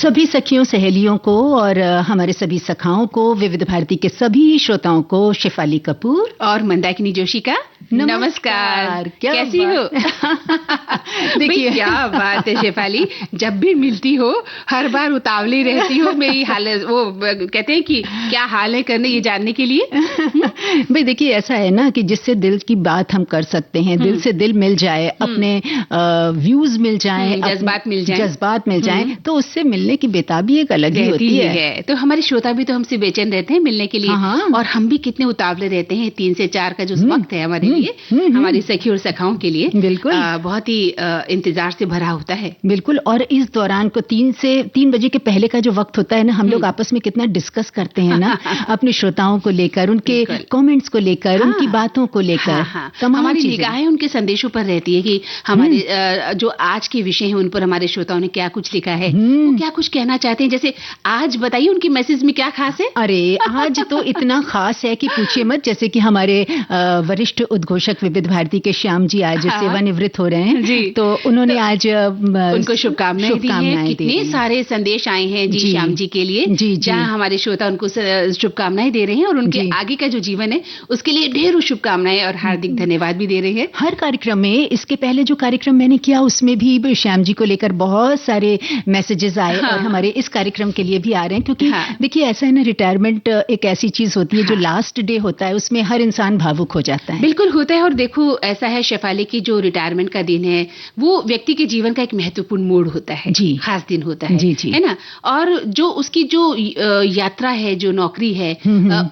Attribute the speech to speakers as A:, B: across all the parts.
A: सभी सखियों सहेलियों को और हमारे सभी सखाओं को, विविध भारती के सभी श्रोताओं को शेफाली कपूर
B: और मंदाकिनी जोशी का नमस्कार। कैसी हो? देखिए क्या बात है शेफाली, जब भी मिलती हो हर बार उतावली रहती हो मेरी हालत, वो कहते हैं कि क्या हाल है करने ये जानने के लिए।
A: भाई देखिए ऐसा है ना कि जिससे दिल की बात हम कर सकते हैं, दिल से दिल मिल जाए, अपने व्यूज मिल जाए, जज्बात मिल जाए, तो उससे मिलने की बेताबी एक अलग ही होती है।
B: तो हमारे श्रोता भी तो हमसे बेचैन रहते हैं मिलने के लिए। और हम भी कितने उतावले रहते हैं। 3 से 4 का जो वक्त है हमारे लिए, हमारी सखी और सखाओं के लिए, बिल्कुल बहुत ही इंतजार से भरा होता है।
A: बिल्कुल। और इस दौरान को 3 बजे के पहले का जो वक्त होता है ना, हम लोग आपस में कितना डिस्कस करते हैं ना अपने श्रोताओं को लेकर, उनके कमेंट्स को लेकर, उनकी बातों को लेकर।
B: हमारी निगाहें उनके संदेशों पर रहती है कि हमारे जो आज के विषय हैं उन पर हमारे श्रोताओं ने क्या कुछ लिखा है, वो क्या कुछ कहना चाहते हैं। जैसे आज बताइए उनकी मैसेज में क्या खास है?
A: अरे आज तो इतना खास है कि पूछिए मत। जैसे कि हमारे वरिष्ठ उद्घोषक विविध भारती के श्याम जी आज सेवानिवृत्त हो रहे हैं, तो उन्होंने आज
B: उनको शुभकामनाएं दी हैं। कितने सारे संदेश आए हैं जी श्याम जी के लिए, जहां हमारे श्रोता उनको शुभकामनाएं दे रहे हैं और उनके आगे का जो जीवन है उसके लिए ढेरों शुभकामनाएं और हार्दिक धन्यवाद भी दे रहे हैं।
A: हर कार्यक्रम में, इसके पहले जो कार्यक्रम मैंने किया उसमें भी श्याम जी को लेकर बहुत सारे मैसेजेस आए और हमारे इस कार्यक्रम के लिए भी आ रहे हैं। क्योंकि देखिए ऐसा है ना, रिटायरमेंट एक ऐसी चीज होती है जो लास्ट डे होता है, उसमें हर इंसान भावुक हो जाता है।
B: बिल्कुल होता है। और देखो ऐसा है शेफाली की जो रिटायरमेंट का दिन है वो व्यक्ति के जीवन का एक महत्वपूर्ण मोड़ होता है, खास दिन होता है, है ना। और जो उसकी जो यात्रा है, जो नौकरी है,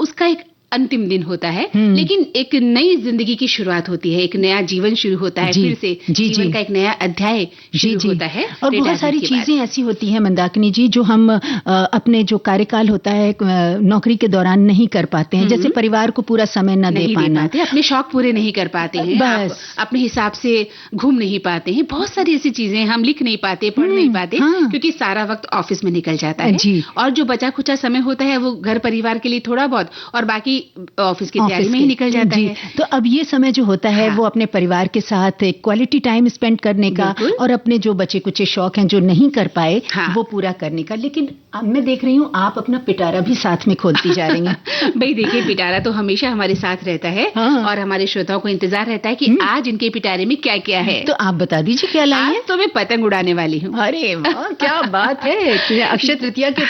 B: उसका एक अंतिम दिन होता है, लेकिन एक नई जिंदगी की शुरुआत होती है, एक नया जीवन शुरू होता है, फिर से जीवन का एक नया अध्याय शुरू होता है।
A: और बहुत सारी चीजें ऐसी होती हैं मंदाकिनी जी जो हम अपने जो कार्यकाल होता है नौकरी के दौरान नहीं कर पाते हैं। जैसे परिवार को पूरा समय न दे पाना,
B: अपने शौक पूरे नहीं कर पाते हैं, बस अपने हिसाब से घूम नहीं पाते हैं, बहुत सारी ऐसी चीजें हम लिख नहीं पाते, पढ़ नहीं पाते, क्योंकि सारा वक्त ऑफिस में निकल जाता है। और जो बचा खुचा समय होता है वो घर परिवार के लिए थोड़ा बहुत, और बाकी ऑफिस की तैयारी में ही निकल जाता है।
A: तो अब ये समय जो होता है वो अपने परिवार के साथ एक क्वालिटी टाइम स्पेंड करने का और अपने जो बचे कुछ शौक हैं जो नहीं कर पाए वो पूरा करने का। लेकिन अब मैं देख रही हूँ आप अपना पिटारा भी साथ में खोलती जा रही हैं।
B: भाई देखिए पिटारा तो हमेशा हमारे साथ रहता है और हमारे श्रोताओं को इंतजार रहता है कि आज इनके पिटारे में क्या क्या है।
A: तो आप बता दीजिए क्या लाई है।
B: तो मैं पतंग उड़ाने वाली हूँ।
A: अरे वाह क्या बात है, अक्षय तृतीया के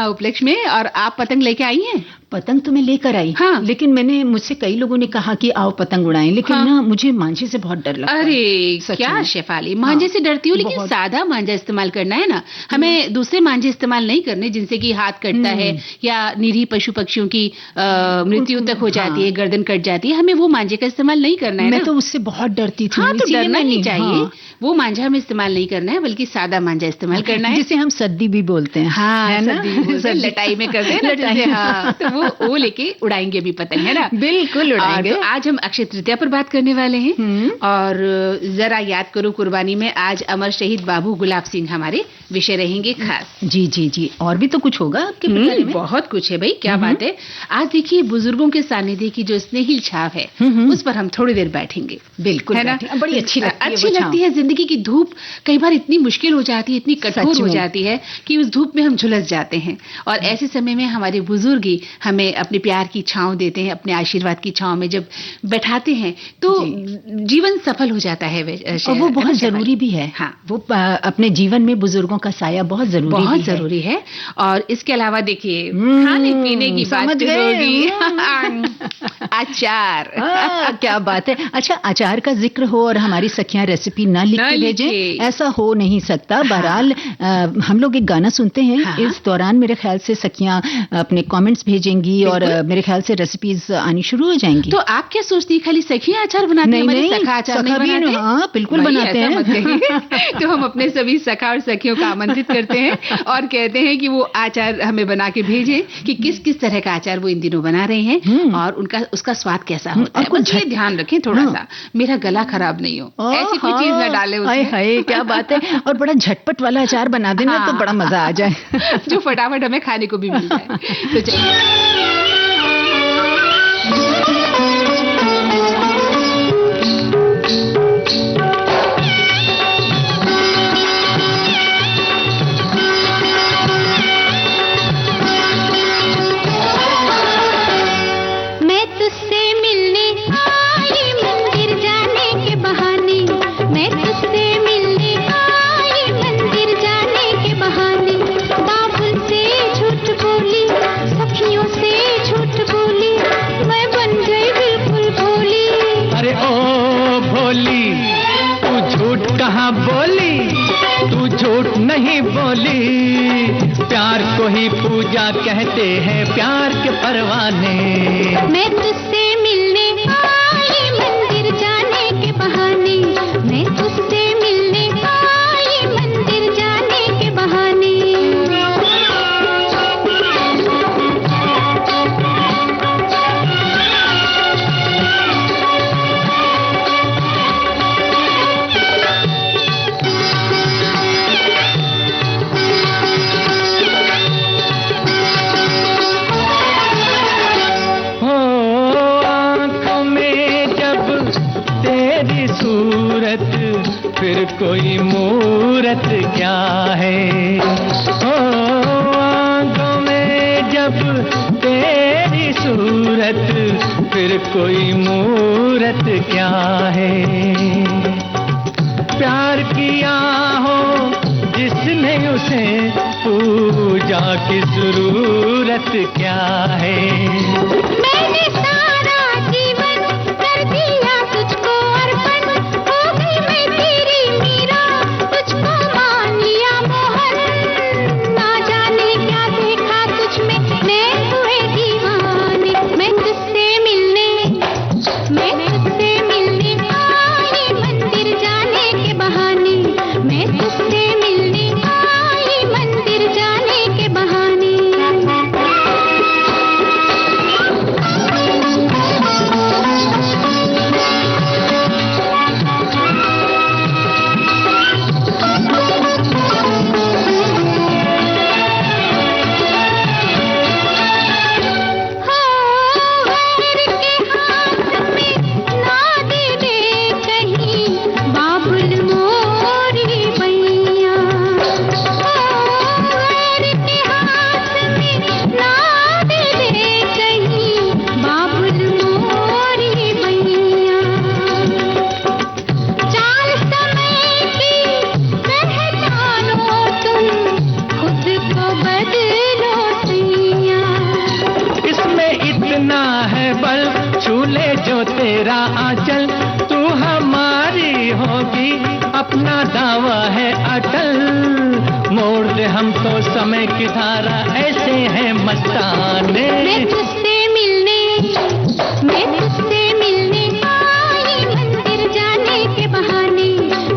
B: उपलक्ष्य में। और आप पतंग लेके आई हैं?
A: पतंग तो मैं लेकर आई, लेकिन मुझसे कई लोगों ने कहा कि आओ पतंग उड़ाएं, लेकिन ना मुझे मांझे से बहुत डर लगता है।
B: अरे क्या शेफाली, मांझे से डरती हूँ, लेकिन सादा मांझा इस्तेमाल करना है ना, हमें दूसरे मांझे इस्तेमाल नहीं करने जिनसे कि हाथ कटता है या निरीह पशु पक्षियों की मृत्यु तक हो जाती है, गर्दन कट जाती है। हमें वो मांझे का इस्तेमाल नहीं करना है।
A: मैं तो उससे बहुत डरती थी।
B: तो डरना नहीं चाहिए। वो मांझा हमें इस्तेमाल नहीं करना है, बल्कि सादा मांझा इस्तेमाल करना है,
A: जिसे हम सद्दी भी बोलते हैं।
B: हाँ, लटाई में करते हैं, तो वो लेके उड़ाएंगे भी पतंग, है ना।
A: बिल्कुल उड़ाएंगे।
B: तो आज हम अक्षय तृतीया पर बात करने वाले हैं। और जरा याद करो कुर्बानी में आज अमर शहीद बाबू गुलाब सिंह हमारे विषय रहेंगे खास।
A: जी। और भी तो कुछ होगा आपके पिटारे में?
B: बहुत कुछ है भाई, क्या बात है। आज देखिए बुजुर्गों के सानिध्य की जो स्नेहिल छाव है उस पर हम थोड़ी देर बैठेंगे।
A: बिल्कुल,
B: है ना।
A: बड़ी अच्छी
B: लगती है। जिंदगी की धूप कई बार इतनी मुश्किल हो जाती है, इतनी कठोर हो जाती है कि उस धूप में हम झुलस जाते हैं। और ऐसे समय में हमारे बुजुर्ग ही हमें अपने प्यार की छांव देते हैं, अपने आशीर्वाद की छांव में जब बैठाते हैं तो जीवन सफल हो जाता है।
A: और वो बहुत जरूरी भी है।
B: हाँ,
A: वो अपने जीवन में बुजुर्गों का साया बहुत जरूरी है।
B: और इसके अलावा देखिए खाने पीने की बात होगी। अचार,
A: क्या बात है। अच्छा, अचार का जिक्र हो और हमारी सखियां रेसिपी ना लिख के भेजें, ऐसा हो नहीं सकता। बहरहाल हम लोग एक गाना सुनते हैं, इस दौरान मेरे ख्याल से सखियां अपने कमेंट्स भेजेंगी और मेरे ख्याल से रेसिपीज आनी शुरू हो जाएंगी।
B: तो आप क्या सोचती है खाली सखियां अचार बनाती हैं?
A: नहीं, सखा अचार नहीं बनाते? हाँ बिल्कुल बनाते हैं।
B: तो हम अपने सभी सखा और सखियों का आमंत्रित करते हैं और कहते हैं कि वो अचार हमें बना के भेजें कि किस किस तरह का अचार वो इन दिनों बना रहे हैं और उसका स्वाद कैसा होता है। बस ये ध्यान रखें थोड़ा सा, मेरा गला खराब नहीं हो, ऐसी कोई चीज न डाले उसमें।
A: हाय क्या बात है। और बड़ा झटपट वाला अचार बना देना तो बड़ा मजा आ जाए,
B: जो फटाफट हमें खाने को भी मिल जाए। तो चलिए
C: कहाँ बोली, तू झूठ नहीं बोली। प्यार को ही पूजा कहते हैं, प्यार के परवाने।
D: मैं तुझसे मिलने आई मंदिर जाने के बहाने, मैं तुझसे मिलने आई मंदिर जाने के बहाने।
C: फिर कोई मूरत क्या है, ओ आँखों में जब तेरी सूरत, फिर कोई मूरत क्या है। प्यार किया हो जिसने उसे, पूजा की जरूरत क्या है।
D: मैंने सारा जीवन कर दिया तुझको अर्पण, हो गई मैं तेरी मीरा, तुझको मान लिया मोहन। ना जाने क्या देखा तुझ में, मैं हुए दीवाने। मैं तुझसे मिलने आई मंदिर जाने के बहाने, मैं तुझसे मिलने आई मंदिर जाने के बहाने।
C: तेरा आंचल, तू हमारी होगी, अपना दावा है अटल। मोड़ दे हम तो समय की धारा, ऐसे हैं मस्ताने।
D: मैं तुझसे मिलने आई मंदिर जाने के बहाने,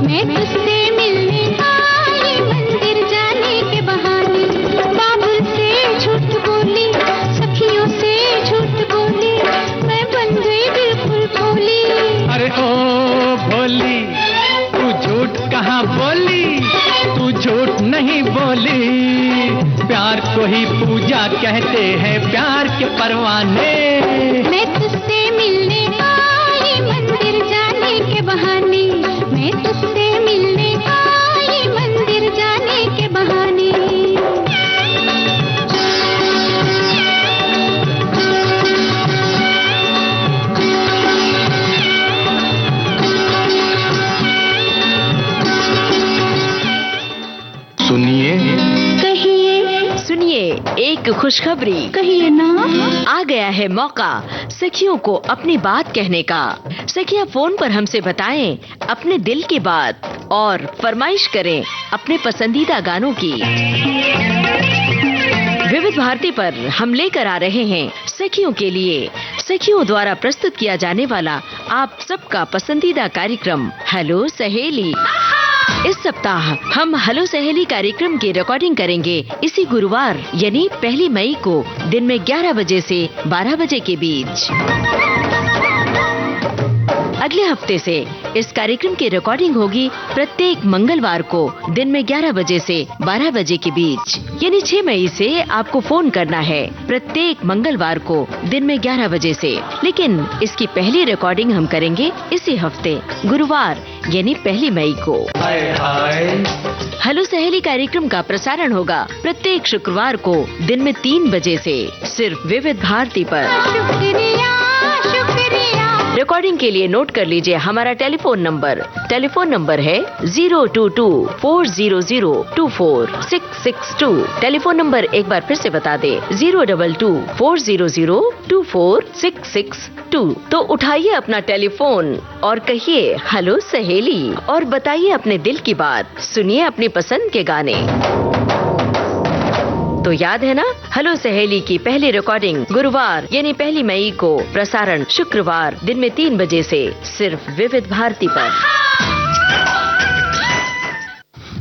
D: मैं तुझसे मिलने आई मंदिर जाने के बहाने। बाबुल से झूठ बोली, सखियों से झूठ बोली, मैं बन गई बिल्कुल भोली।
C: अरे ओ भोली, तू झूठ कहाँ बोली, तू झूठ नहीं बोली। प्यार को ही पूजा कहते हैं, प्यार के परवाने।
D: मैं तुझसे मिलने आई मंदिर जाने के बहाने, मैं तुझसे मिलने आई मंदिर जाने के बहाने।
E: सुनिए एक खुशखबरी,
D: कहिए ना।
E: आ गया है मौका सखियों को अपनी बात कहने का। सखियां फोन पर हमसे बताएं अपने दिल की बात और फरमाइश करें अपने पसंदीदा गानों की। विविध भारती पर हम लेकर आ रहे हैं सखियों के लिए, सखियों द्वारा प्रस्तुत किया जाने वाला आप सबका पसंदीदा कार्यक्रम हेलो सहेली। इस सप्ताह हम हेलो सहेली कार्यक्रम की रिकॉर्डिंग करेंगे इसी गुरुवार यानी 1 मई को दिन में 11 बजे से 12 बजे के बीच। अगले हफ्ते से इस कार्यक्रम की रिकॉर्डिंग होगी प्रत्येक मंगलवार को दिन में 11 बजे से 12 बजे के बीच, यानी 6 मई से आपको फोन करना है प्रत्येक मंगलवार को दिन में 11 बजे से। लेकिन इसकी पहली रिकॉर्डिंग हम करेंगे इसी हफ्ते गुरुवार यानी 1 मई को। हेलो सहेली कार्यक्रम का प्रसारण होगा प्रत्येक शुक्रवार को दिन में 3 बजे से सिर्फ विविध भारती पर।
D: शुक्रिया शुक्रिया।
E: रिकॉर्डिंग के लिए नोट कर लीजिए हमारा टेलीफोन नंबर है 022-400-24662। टेलीफोन नंबर एक बार फिर से बता दे 022-400-24662। तो उठाइए अपना टेलीफोन और कहिए हेलो सहेली और बताइए अपने दिल की बात, सुनिए अपनी पसंद के गाने। तो याद है ना, हेलो सहेली की पहली रिकॉर्डिंग गुरुवार यानी 1 मई को, प्रसारण शुक्रवार दिन में 3 बजे से सिर्फ विविध भारती पर।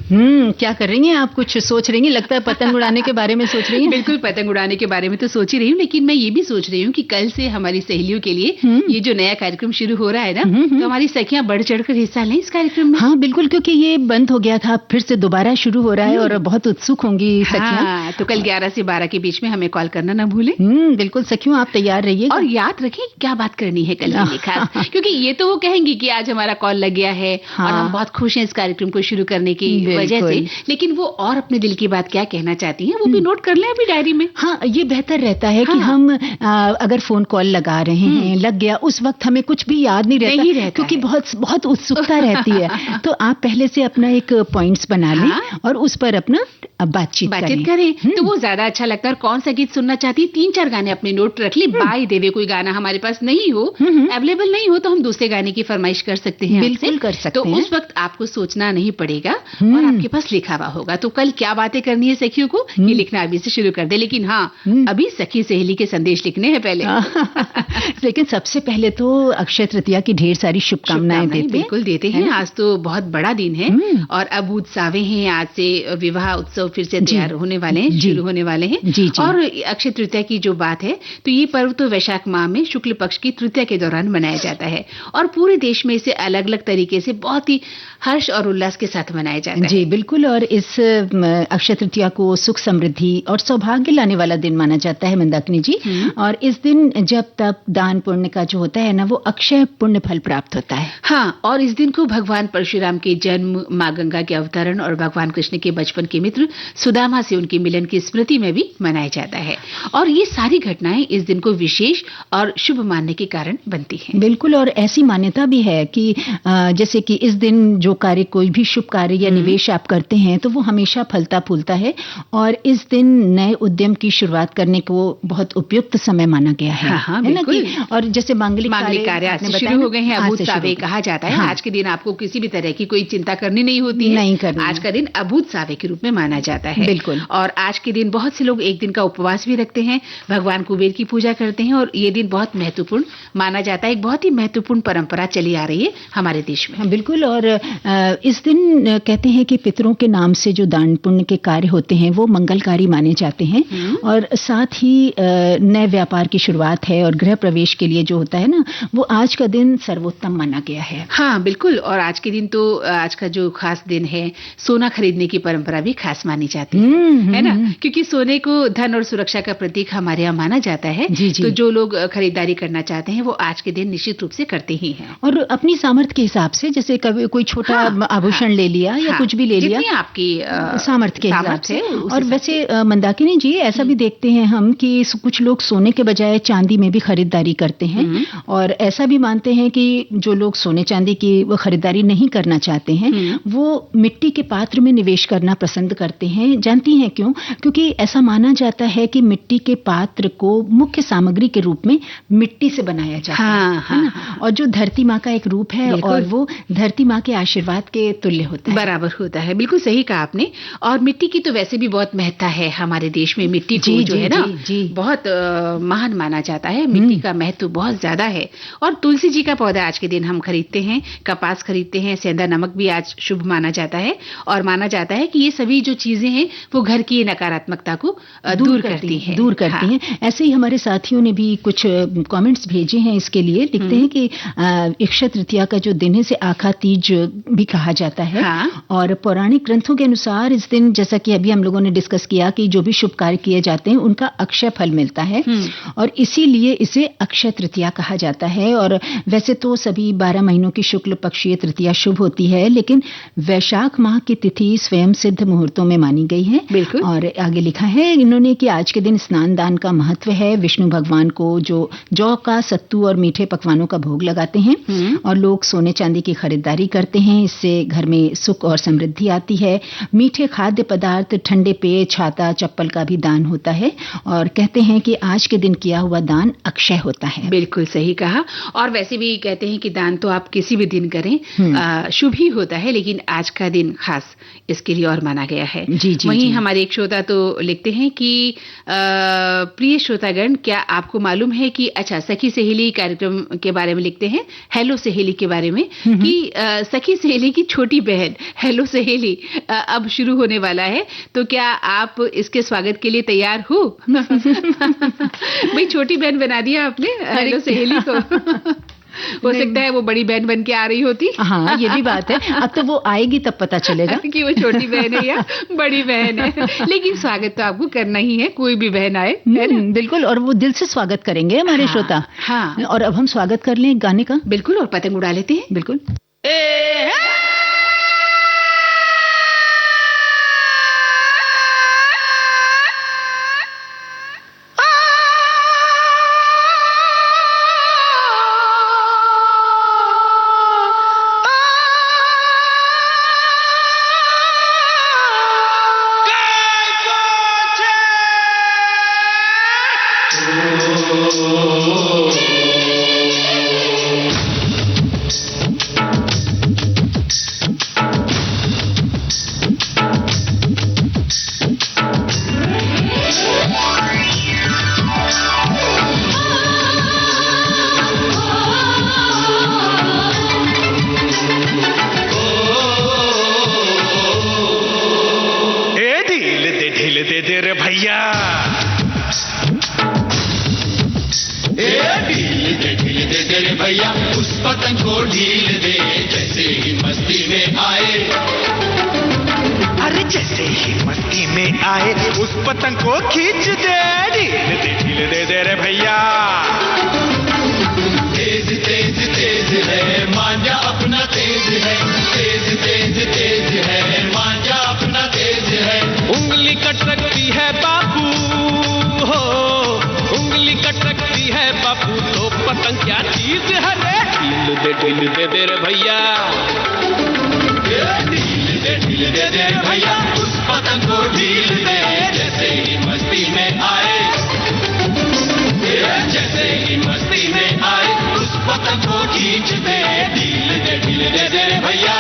A: क्या कर रही हैं आप? कुछ सोच रही हैं? लगता है पतंग उड़ाने के बारे में सोच रही हैं।
B: बिल्कुल, पतंग उड़ाने के बारे में तो सोच ही रही हूँ, लेकिन मैं ये भी सोच रही हूँ कि कल से हमारी सहेलियों के लिए ये जो नया कार्यक्रम शुरू हो रहा है ना, तो हमारी सखियां बढ़ चढ़कर हिस्सा लें इस कार्यक्रम में।
A: हाँ बिल्कुल, क्योंकि ये बंद हो गया था, फिर से दोबारा शुरू हो रहा है और बहुत उत्सुक होंगी सखियां।
B: तो कल 11 से 12 के बीच में हमें कॉल करना ना भूलें।
A: बिल्कुल सखियों, आप तैयार रहिए
B: और याद रखें क्या बात करनी है कल के लिए खास, क्योंकि ये तो वो कहेंगी कि आज हमारा कॉल लग गया है और हम बहुत खुश हैं इस कार्यक्रम को शुरू करने की वजह से, लेकिन वो और अपने दिल की बात क्या कहना चाहती हैं वो भी नोट कर लें अभी डायरी में।
A: हाँ, ये बेहतर रहता है कि हम अगर फोन कॉल लगा रहे हैं, लग गया, उस वक्त हमें कुछ भी याद नहीं रहता क्योंकि बहुत उत्सुकता रहती है। तो आप पहले से अपना एक पॉइंट्स बना लें और उस पर अपना बातचीत
B: करें तो वो ज्यादा अच्छा लगता है। और कौन सा गीत सुनना चाहती है, 3-4 गाने अपने नोट रख ली। बाय देवे कोई गाना हमारे पास नहीं हो, अवेलेबल नहीं हो, तो हम दूसरे गाने की फरमाइश कर सकते हैं।
A: बिल्कुल कर सकते हैं।
B: तो उस वक्त आपको सोचना नहीं पड़ेगा और आपके पास लिखा हुआ होगा। तो कल क्या बातें करनी है सखियों को, ये लिखना अभी से शुरू कर दे। लेकिन हाँ, अभी सखी सहेली के संदेश लिखने हैं पहले।
A: लेकिन सबसे पहले तो अक्षय तृतीया की ढेर सारी शुभकामनाएं
B: बिल्कुल देते हैं। आज तो बहुत बड़ा दिन है और अब उत्सावे हैं। आज से विवाह उत्सव फिर से तैयार होने वाले हैं, शुरू होने वाले हैं। और अक्षय तृतीया की जो बात है, तो ये पर्व तो वैशाख माह में शुक्ल पक्ष की तृतीया के दौरान मनाया जाता है और पूरे देश में इसे अलग अलग तरीके से बहुत ही हर्ष और उल्लास के साथ मनाया जाता है।
A: जी बिल्कुल, और इस अक्षय तृतीया को सुख समृद्धि और सौभाग्य लाने वाला दिन माना जाता है मंदाकिनी जी। और इस दिन जब तप दान पुण्य का जो होता है ना, वो अक्षय पुण्य फल प्राप्त होता है।
B: हाँ, और इस दिन को भगवान परशुराम के जन्म, माँ गंगा के अवतरण और भगवान कृष्ण के बचपन के मित्र सुदामा से उनके मिलन की स्मृति में भी मनाया जाता है। और ये सारी घटनाएं इस दिन को विशेष और शुभ मानने के कारण बनती हैं।
A: बिल्कुल, और ऐसी मान्यता भी है कि जैसे कि इस दिन जो कार्य, कोई भी शुभ कार्य या निवेश आप करते हैं तो वो हमेशा फलता फूलता है और इस दिन नए उद्यम की शुरुआत करने को बहुत उपयुक्त समय माना गया है।
B: हाँ, बिल्कुल।
A: और जैसे मांगलिक कार्य
B: आज से शुरू हो गए हैं, अभूत सावे कहा जाता है। आज के दिन आपको किसी भी तरह की कोई चिंता करनी नहीं होती है। आज का दिन अभूत सावे के रूप में माना जाता है।
A: बिल्कुल।
B: और आज के दिन बहुत से लोग एक दिन का उपवास भी रखते हैं, भगवान कुबेर की पूजा करते हैं और ये दिन बहुत महत्वपूर्ण माना जाता है। एक बहुत ही महत्वपूर्ण परंपरा चली आ रही है हमारे देश में।
A: बिल्कुल, और इस दिन कहते हैं कि पितरों के नाम से जो दान पुण्य के कार्य होते हैं वो मंगलकारी माने जाते हैं और साथ ही नए व्यापार की शुरुआत है और गृह प्रवेश के लिए जो होता है ना, वो आज का दिन सर्वोत्तम माना गया है।
B: हाँ बिल्कुल, और आज के दिन तो आज का जो खास दिन है, सोना खरीदने की परंपरा भी खास मानी जाती है ना, क्योंकि सोने को धन और सुरक्षा का प्रतीक हमारे यहाँ माना जाता है। तो जो लोग खरीदारी करना चाहते हैं वो आज के दिन निश्चित रूप से करते ही हैं।
A: और अपनी सामर्थ्य के हिसाब से, जैसे कभी कोई छोटा आभूषण ले लिया या कुछ भी ले लिया,
B: आपकी
A: सामर्थ्य के हिसाब से। और वैसे मंदाकिनी जी, ऐसा भी देखते हैं हम कि कुछ लोग सोने के बजाय चांदी में भी खरीदारी करते हैं और ऐसा भी मानते हैं कि जो लोग सोने चांदी की वो खरीदारी नहीं करना चाहते हैं वो मिट्टी के पात्र में निवेश करना पसंद करते हैं। जानती हैं क्यों? क्योंकि ऐसा माना जाता है कि मिट्टी के पात्र को मुख्य सामग्री के रूप में मिट्टी से बनाया जाता है ना? और जो धरती माँ का एक रूप है और वो धरती माँ के आशीर्वाद के तुल्य होता है,
B: बराबर होता है। बिल्कुल सही कहा आपने। और मिट्टी की तो वैसे भी बहुत महत्ता है हमारे देश में। मिट्टी को जो है ना बहुत महान माना जाता है। मिट्टी का महत्व बहुत ज्यादा है। और तुलसी जी का पौधा आज के दिन हम खरीदते हैं, कपास खरीदते हैं, सेंधा नमक भी आज शुभ माना जाता है और माना जाता है कि ये सभी जो चीजें हैं वो घर की नकारात्मकता को दूर करती हैं।
A: ऐसे ही हमारे साथियों ने भी कुछ कमेंट्स भेजे हैं इसके लिए। लिखते हैं कि अक्षय तृतीया का जो दिन है इसे आखा तीज भी कहा जाता है। और पौराणिक ग्रंथों के अनुसार इस दिन, जैसा कि अभी हम लोगों ने डिस्कस किया, कि जो भी शुभ कार्य किए जाते हैं उनका अक्षय फल मिलता है और इसीलिए इसे अक्षय तृतीया कहा जाता है। और वैसे तो सभी 12 महीनों की शुक्ल पक्षीय तृतीया शुभ होती है, लेकिन वैशाख माह की तिथि स्वयं सिद्ध मुहूर्तों में में मानी गई है।
B: बिल्कुल।
A: और आगे लिखा है इन्होंने कि आज के दिन स्नान दान का महत्व है। विष्णु भगवान को जो जौ का, सत्तू और मीठे पकवानों का भोग लगाते हैं और लोग सोने चांदी की खरीदारी करते हैं। इससे घर में सुख और समृद्धि आती है। मीठे खाद्य पदार्थ, ठंडे पेय, छाता, चप्पल का भी दान होता है और कहते हैं कि आज के दिन किया हुआ दान अक्षय होता है।
B: बिल्कुल सही कहा। और वैसे भी कहते हैं कि दान तो आप किसी भी दिन करें शुभ ही होता है, लेकिन आज का दिन खास इसके लिए और माना गया है। वहीं हमारे एक श्रोता तो लिखते हैं कि प्रिय श्रोतागण, क्या आपको मालूम है कि अच्छा, सखी सहेली कार्यक्रम के बारे में लिखते हैं, हेलो सहेली के बारे में, कि सखी सहेली की छोटी बहन हेलो सहेली अब शुरू होने वाला है, तो क्या आप इसके स्वागत के लिए तैयार हो? भाई छोटी बहन बना दिया आपने हेलो सहेली को। हो सकता है वो बड़ी बहन बन के आ रही होती।
A: हाँ, ये भी बात है। अब तो वो आएगी तब पता चलेगा
B: कि वो छोटी बहन है या बड़ी बहन है। लेकिन स्वागत तो आपको करना ही है, कोई भी बहन आए, है ना?
A: बिल्कुल, और वो दिल से स्वागत करेंगे हमारे श्रोता।
B: हाँ।
A: और अब हम स्वागत कर लें गाने का।
B: बिल्कुल, और पतंग उड़ा लेते हैं।
A: बिल्कुल।
F: भैया उस पतंग को ढील दे, जैसे ही मस्ती में आए। अरे जैसे ही मस्ती में आए उस पतंग को खींच दे, ढील दे रे भैया। तेज तेज तेज है मांझा अपना, तेज है तेज तेज तेज है मांझा अपना, तेज है।
C: उंगली कट सकती है बापू हो, उंगली कट सकती है बापू, तो पतंग क्या चीज है रे? ढील दे रे भैया,
F: ढील दे रे भैया, उस पतंग को ढील दे, जैसे ही मस्ती में आए, जैसे ही मस्ती में आए उस पतंग को खींच दे, ढील दे रे भैया।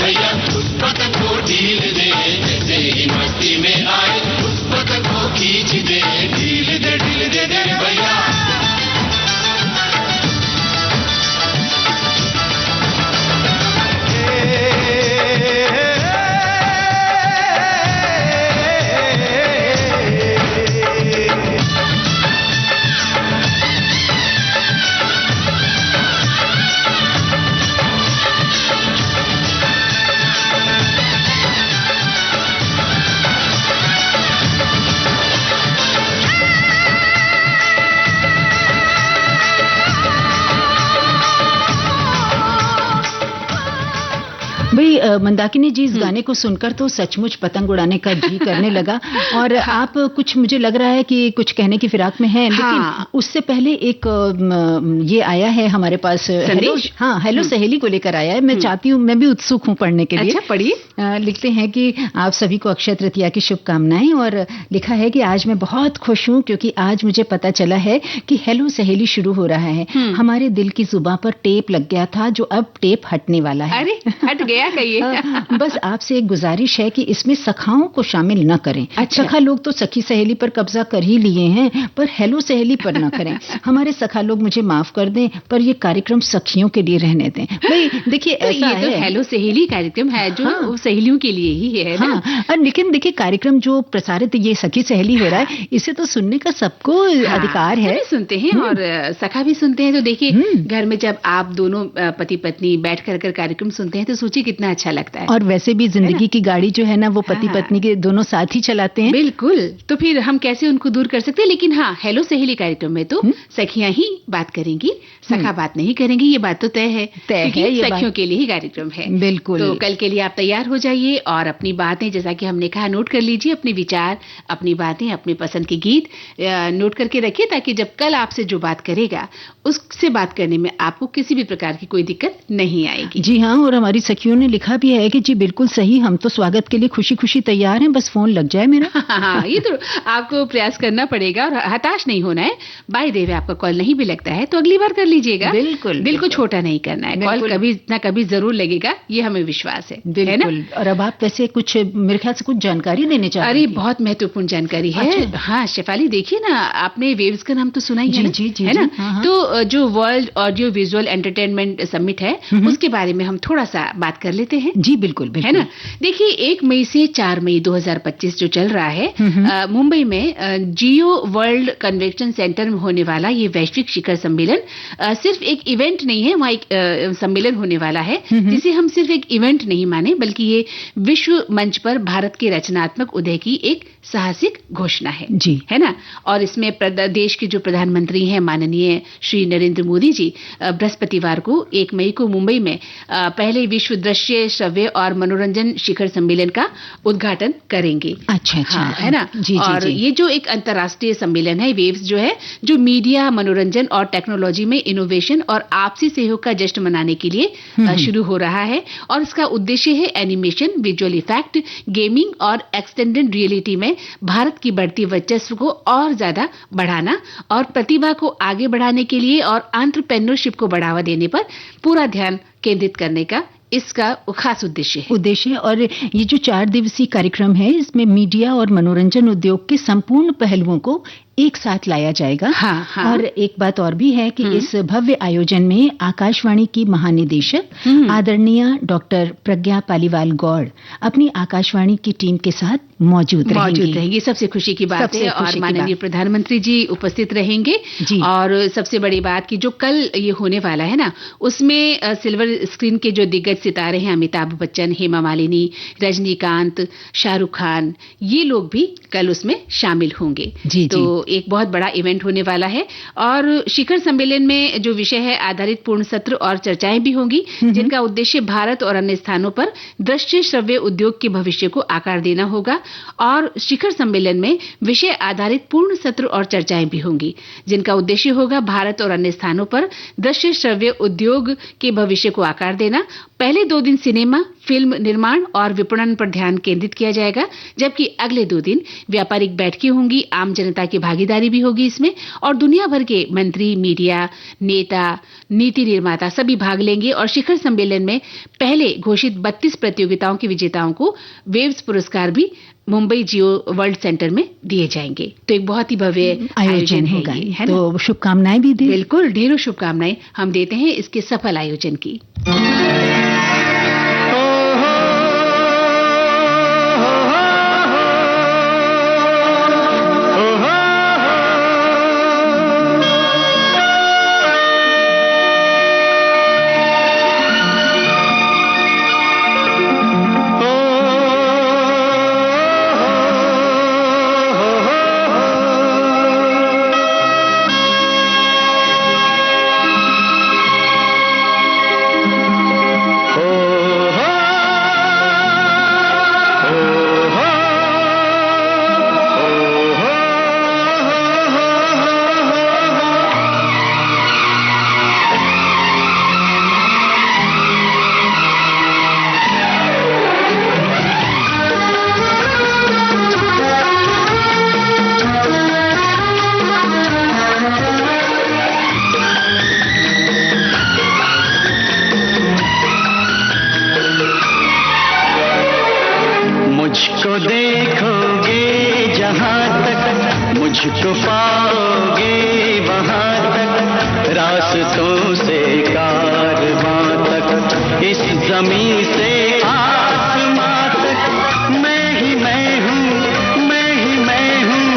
F: भैया उस पतंग को ढील दे, जैसे ही मस्ती में आए उस पतंग को खींच दे, ढील दे रे भैया।
A: भाई मंदाकिनी जी, इस गाने को सुनकर तो सचमुच पतंग उड़ाने का जी करने लगा। और आप कुछ, मुझे लग रहा है कि कुछ कहने की फिराक में हैं, लेकिन उससे पहले एक ये आया है हमारे पास संदेश। हाँ, हेलो सहेली को लेकर आया है। मैं चाहती हूँ, मैं भी उत्सुक हूँ पढ़ने के लिए।
B: अच्छा, पढ़िए।
A: लिखते हैं कि आप सभी को अक्षय तृतीया की शुभकामनाएं, और लिखा है कि आज मैं बहुत खुश हूँ क्योंकि आज मुझे पता चला है कि हेलो सहेली शुरू हो रहा है। हमारे दिल की जुबां पर टेप लग गया था, जो अब टेप हटने वाला है।
B: अरे, हट गया कहिए।
A: बस आपसे एक गुजारिश है कि इसमें सखाओं को शामिल न करें। अच्छा। सखा लोग तो सखी सहेली पर कब्जा कर ही लिए हैं, पर हेलो सहेली पर न करें। हमारे सखा लोग मुझे माफ कर दें, पर ये कार्यक्रम सखियों के लिए रहने दें। भाई देखिए,
B: तो ये तो हेलो सहेली कार्यक्रम है जो सहेलियों के लिए ही है ना।
A: हाँ, लेकिन देखिए, कार्यक्रम जो प्रसारित ये सखी सहेली हो रहा है, इसे तो सुनने का सबको अधिकार है।
B: सुनते हैं और सखा भी सुनते हैं। तो देखिए, घर में जब आप दोनों पति पत्नी बैठ कर कार्यक्रम सुनते हैं तो सोचिए कितना अच्छा लगता है।
A: और वैसे भी जिंदगी की गाड़ी जो है ना, वो पति पत्नी के दोनों साथ ही चलाते हैं।
B: बिल्कुल, तो फिर हम कैसे उनको दूर कर सकते हैं। लेकिन हाँ, हेलो सहेली कार्यक्रम में तो सखियां ही बात करेंगी, सखा बात नहीं करेंगी, ये बात तो तय है। ये सखियों के लिए ही कार्यक्रम है।
A: बिल्कुल।
B: तो कल के लिए आप तैयार हो जाइए और अपनी बातें, जैसा कि हमने कहा, नोट कर लीजिए। अपने विचार, अपनी बातें, अपने पसंद के गीत नोट करके रखिए, ताकि जब कल आपसे जो बात करेगा उससे बात करने में आपको किसी भी प्रकार की कोई दिक्कत नहीं आएगी।
A: जी हाँ, और हमारी सखियों ने लिखा भी है कि जी बिल्कुल सही, हम तो स्वागत के लिए खुशी खुशी तैयार हैं, बस फोन लग जाए मेरा।
B: हाँ, ये तो आपको प्रयास करना पड़ेगा और हताश नहीं होना है। बाय द वे, आपका कॉल नहीं भी लगता है तो अगली बार कर लीजिएगा।
A: बिल्कुल,
B: दिल को छोटा नहीं करना है। कॉल कभी ना कभी जरूर लगेगा, ये हमें विश्वास है ना।
A: और अब आप वैसे कुछ, मेरे ख्याल से कुछ जानकारी देने चाह रहे हैं।
B: अरे, बहुत महत्वपूर्ण जानकारी है। हाँ शेफाली, देखिए ना, आपने वेव्स का नाम तो सुना ही है ना। तो जो world audio visual entertainment summit है, उसके बारे में हम थोड़ा सा बात कर लेते हैं।
A: जी बिल्कुल,
B: है ना। देखिए, 1 मई से 4 मई 2025 जो चल रहा है मुंबई में जियो वर्ल्ड कन्वेंशन सेंटर में होने वाला ये वैश्विक शिखर सम्मेलन सिर्फ एक इवेंट नहीं है, वहाँ एक सम्मेलन होने वाला है जिसे हम सिर्फ एक इवेंट नहीं माने, बल्कि ये विश्व मंच पर भारत के रचनात्मक उदय की एक साहसिक घोषणा है।
A: जी,
B: है ना। और इसमें देश के जो प्रधानमंत्री हैं माननीय श्री नरेंद्र मोदी जी बृहस्पतिवार को 1 मई को मुंबई में पहले विश्व दृश्य श्रव्य और मनोरंजन शिखर सम्मेलन का उद्घाटन करेंगे।
A: अच्छा,
B: है ना। और ये जो एक अंतर्राष्ट्रीय सम्मेलन है, वेव्स जो है, जो मीडिया, मनोरंजन और टेक्नोलॉजी में इनोवेशन और आपसी सहयोग का जश्न मनाने के लिए शुरू हो रहा है। और इसका उद्देश्य है एनिमेशन, विजुअल इफेक्ट, गेमिंग और एक्सटेंडेड रियलिटी में भारत की बढ़ती वर्चस्व को और ज्यादा बढ़ाना और प्रतिभा को आगे बढ़ाने के लिए और एंटरप्रेन्योरशिप को बढ़ावा देने पर पूरा ध्यान केंद्रित करने का इसका खास उद्देश्य है। और ये जो 4 दिवसीय कार्यक्रम है, इसमें मीडिया और मनोरंजन उद्योग के संपूर्ण पहलुओं को एक साथ लाया जाएगा। हाँ। और एक बात और भी है कि इस भव्य आयोजन में आकाशवाणी की महानिदेशक आदरणीय डॉक्टर प्रज्ञा पालीवाल गौड़ अपनी आकाशवाणी की टीम के साथ मौजूद रहेंगी। सबसे खुशी की बात है। और माननीय प्रधानमंत्री जी उपस्थित रहेंगे। और सबसे बड़ी बात कि जो कल ये होने वाला है ना, उसमें सिल्वर स्क्रीन के जो दिग्गज सितारे हैं, अमिताभ बच्चन, हेमा मालिनी, रजनीकांत, शाहरुख खान, ये लोग भी कल उसमें शामिल होंगे। तो एक बहुत बड़ा इवेंट होने वाला है। और शिखर सम्मेलन में जो विषय है आधारित पूर्ण सत्र और चर्चाएं भी होंगी, जिनका उद्देश्य भारत और अन्य स्थानों पर दृश्य श्रव्य उद्योग के भविष्य को आकार देना होगा। और शिखर सम्मेलन में विषय आधारित पूर्ण सत्र और चर्चाएं भी होंगी, जिनका उद्देश्य होगा भारत और अन्य स्थानों पर दृश्य श्रव्य उद्योग के भविष्य को आकार देना। पहले 2 दिन सिनेमा, फिल्म निर्माण और विपणन पर ध्यान केंद्रित किया जाएगा, जबकि अगले 2 दिन व्यापारिक बैठकें होंगी, आम जनता की भागीदारी भी होगी इसमें, और दुनिया भर के मंत्री, मीडिया, नेता, नीति निर्माता सभी भाग लेंगे। और शिखर सम्मेलन में पहले घोषित 32 प्रतियोगिताओं के विजेताओं को वेव्स पुरस्कार भी मुंबई जियो वर्ल्ड सेंटर में दिए जाएंगे। तो एक बहुत ही भव्य आयोजन होगा, है ना?
A: तो शुभकामनाएं भी दी।
B: बिल्कुल, ढेरों शुभकामनाएं हम देते हैं इसके सफल आयोजन की।
C: मुझको देखोगे जहाँ तक, मुझको पाओगे वहाँ तक, रास्तों से कारवां तक, इस ज़मीं से आसमां तक, मैं ही मैं हूँ, मैं ही मैं हूँ,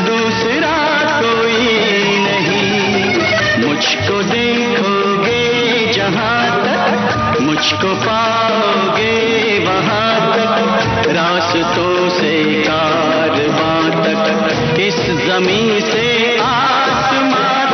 C: दूसरा कोई नहीं। मुझको देखोगे जहाँ तक, मुझको पाओगे वहाँ तक, रास्तों से कारवां तक, इस ज़मीं से आसमां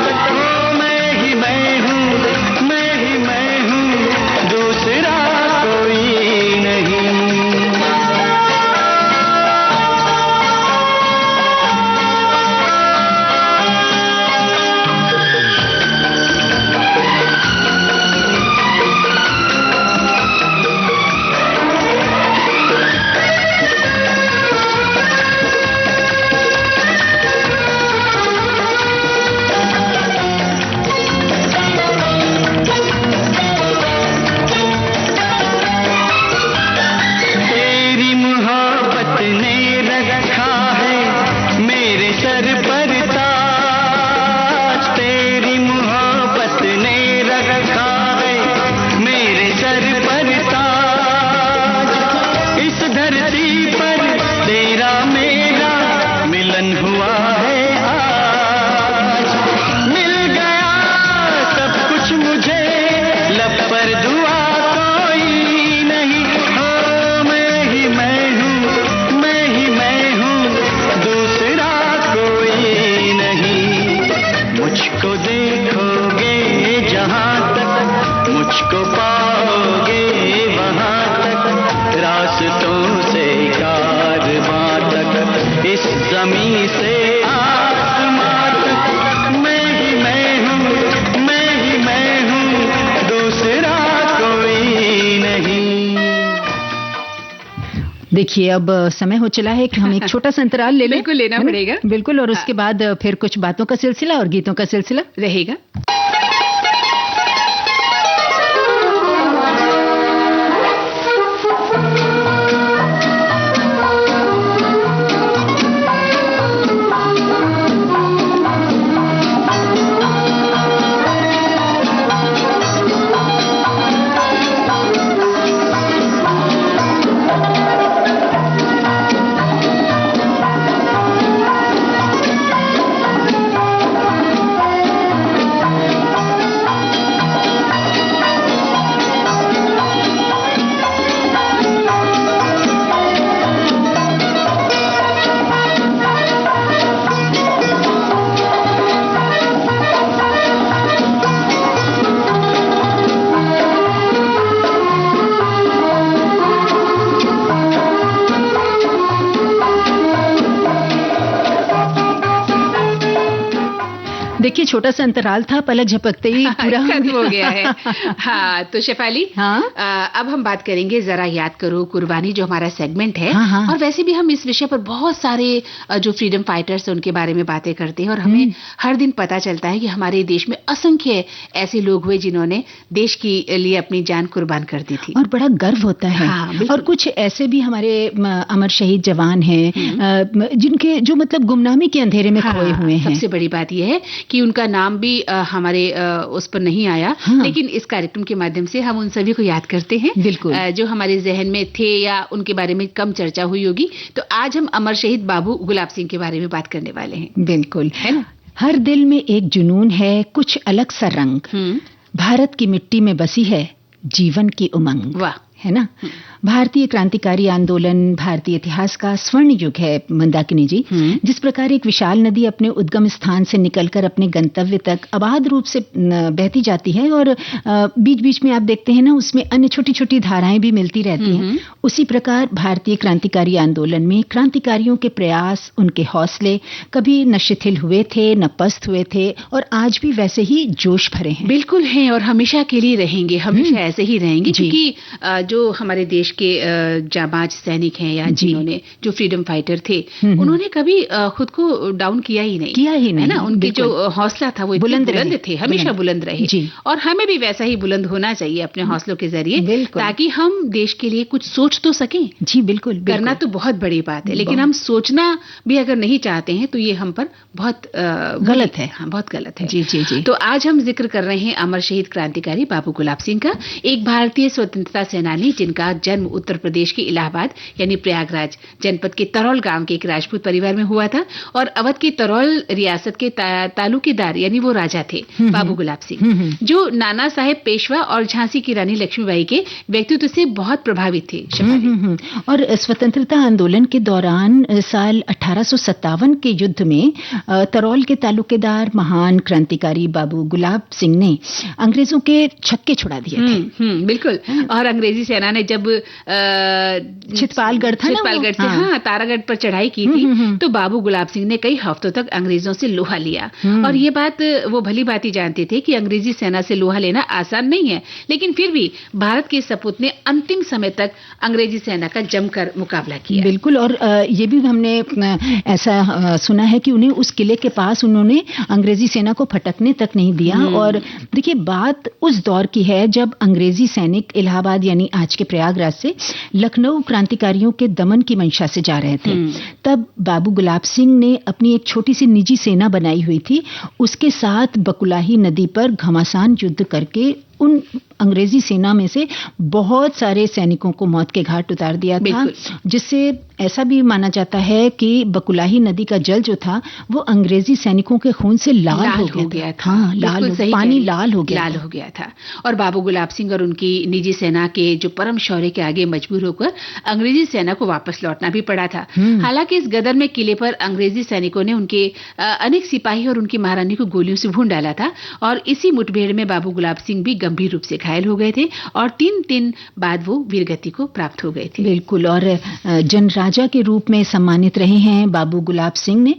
C: तक, मैं ही मैं हूँ, मैं ही मैं हूँ, दूसरा कोई नहीं।
A: देखिए अब समय हो चला है कि हम एक छोटा सा अंतराल ले लें।
B: बिल्कुल लेना पड़ेगा।
A: बिल्कुल, और उसके बाद फिर कुछ बातों का सिलसिला और गीतों का सिलसिला
B: रहेगा।
A: देखिए छोटा सा अंतराल था, पलक झपकते ही पूरा
B: खत्म हो गया है। हाँ, तो शेफाली, अब हम बात करेंगे जरा याद करो कुर्बानी, जो हमारा सेगमेंट है। और वैसे भी हम इस विषय पर बहुत सारे जो फ्रीडम फाइटर्स उनके बारे में बातें करते हैं और हमें हर दिन पता चलता है कि हमारे देश में असंख्य ऐसे लोग हुए जिन्होंने देश के लिए अपनी जान कुर्बान कर दी थी,
A: और बड़ा गर्व होता है। और कुछ ऐसे भी हमारे अमर शहीद जवान हैं जिनके जो मतलब गुमनामी के अंधेरे में खोए हुए हैं।
B: सबसे बड़ी बात यह है कि उनका नाम भी हमारे उस पर नहीं आया, लेकिन इस कार्यक्रम के माध्यम से हम उन सभी को याद करते हैं।
A: बिल्कुल,
B: जो हमारे जहन में थे या उनके बारे में कम चर्चा हुई होगी। तो आज हम अमर शहीद बाबू गुलाब सिंह के बारे में बात करने वाले हैं।
A: बिल्कुल, है ना। हर दिल में एक जुनून है, कुछ अलग सा रंग, भारत की मिट्टी में बसी है जीवन की उमंग।
B: वाह,
A: है ना। भारतीय क्रांतिकारी आंदोलन भारतीय इतिहास का स्वर्ण युग है मंदाकिनी जी। जिस प्रकार एक विशाल नदी अपने उद्गम स्थान से निकलकर अपने गंतव्य तक अबाध रूप से बहती जाती है और बीच बीच में आप देखते हैं ना उसमें अन्य छोटी छोटी धाराएं भी मिलती रहती हैं, उसी प्रकार भारतीय क्रांतिकारी आंदोलन में क्रांतिकारियों के प्रयास, उनके हौसले कभी न शिथिल हुए थे, न पस्त हुए थे, और आज भी वैसे ही जोश भरे हैं।
B: बिल्कुल हैं, और हमेशा के लिए रहेंगे, हमेशा ऐसे ही रहेंगे, क्योंकि जो हमारे देश के जाबाज सैनिक हैं या जिन्होंने जो फ्रीडम फाइटर थे, उन्होंने कभी खुद को डाउन किया ही नहीं, है ना। उनके जो हौसला था वो बुलंद थे, हमेशा बुलंद रहे। और हमें भी वैसा ही बुलंद होना चाहिए अपने हौसलों के जरिए, ताकि हम देश के लिए कुछ सोच तो सकें।
A: जी बिल्कुल,
B: करना तो बहुत बड़ी बात है, लेकिन हम सोचना भी अगर नहीं चाहते हैं तो ये हम पर बहुत
A: गलत है।
B: हाँ, बहुत गलत है।
A: जी जी जी।
B: तो आज हम जिक्र कर रहे हैं अमर शहीद क्रांतिकारी बाबू गुलाब सिंह का, एक भारतीय स्वतंत्रता सेनानी जिनका जन्म उत्तर प्रदेश के इलाहाबाद यानी प्रयागराज जनपद के तरौल गांव के एक राजपूत परिवार में हुआ था, और अवध के तरौल रियासत के तालुकेदार यानी वो राजा थे बाबू गुलाब सिंह, जो नाना साहेब पेशवा और झांसी की रानी लक्ष्मीबाई के व्यक्तित्व से बहुत प्रभावित थे।
A: और स्वतंत्रता आंदोलन के दौरान साल 1857 के युद्ध में तरौल के तालुकेदार महान क्रांतिकारी बाबू गुलाब सिंह ने अंग्रेजों के छक्के छुड़ा दिए थे।
B: बिल्कुल। और अंग्रेजी सेना ने जब
A: चितपालगढ़
B: से तारागढ़ पर चढ़ाई की थी, तो बाबू गुलाब सिंह ने कई हफ्तों तक अंग्रेजों से लोहा लिया। और ये बात वो भली भांति जानते थे कि अंग्रेजी सेना से लोहा लेना आसान नहीं है, लेकिन फिर भी भारत के सपूत ने अंतिम समय तक अंग्रेजी सेना का जमकर मुकाबला किया।
A: बिल्कुल। और ये भी हमने ऐसा सुना है कि उन्हें उस किले के पास उन्होंने अंग्रेजी सेना को फटकने तक नहीं दिया। और देखिए बात उस दौर की है जब अंग्रेजी सैनिक इलाहाबाद यानी आज के प्रयागराज से लखनऊ क्रांतिकारियों के दमन की मंशा से जा रहे थे। तब बाबू गुलाब सिंह ने अपनी एक छोटी सी निजी सेना बनाई हुई थी, उसके साथ बकुलाही नदी पर घमासान युद्ध करके उन अंग्रेजी सेना में से बहुत सारे सैनिकों को मौत के घाट उतार दिया था, जिससे ऐसा भी माना जाता है कि बकुलाही नदी का जल जो था वो अंग्रेजी सैनिकों के खून से लाल हो गया था। हाँ, पानी लाल हो
B: गया था। और बाबू गुलाब सिंह और उनकी निजी सेना के जो परम शौर्य के आगे मजबूर होकर अंग्रेजी सेना को वापस लौटना भी पड़ा था। हालांकि इस गदर में किले पर अंग्रेजी सैनिकों ने उनके अनेक सिपाही और उनकी महारानी को गोलियों से भून डाला था, और इसी मुठभेड़ में बाबू गुलाब सिंह भी गंभीर रूप से घायल हो गए थे, और 3 दिन बाद वो वीरगति को प्राप्त हो गए थे।
A: बिल्कुल। और जन राजा के रूप में सम्मानित रहे हैं बाबू गुलाब सिंह ने।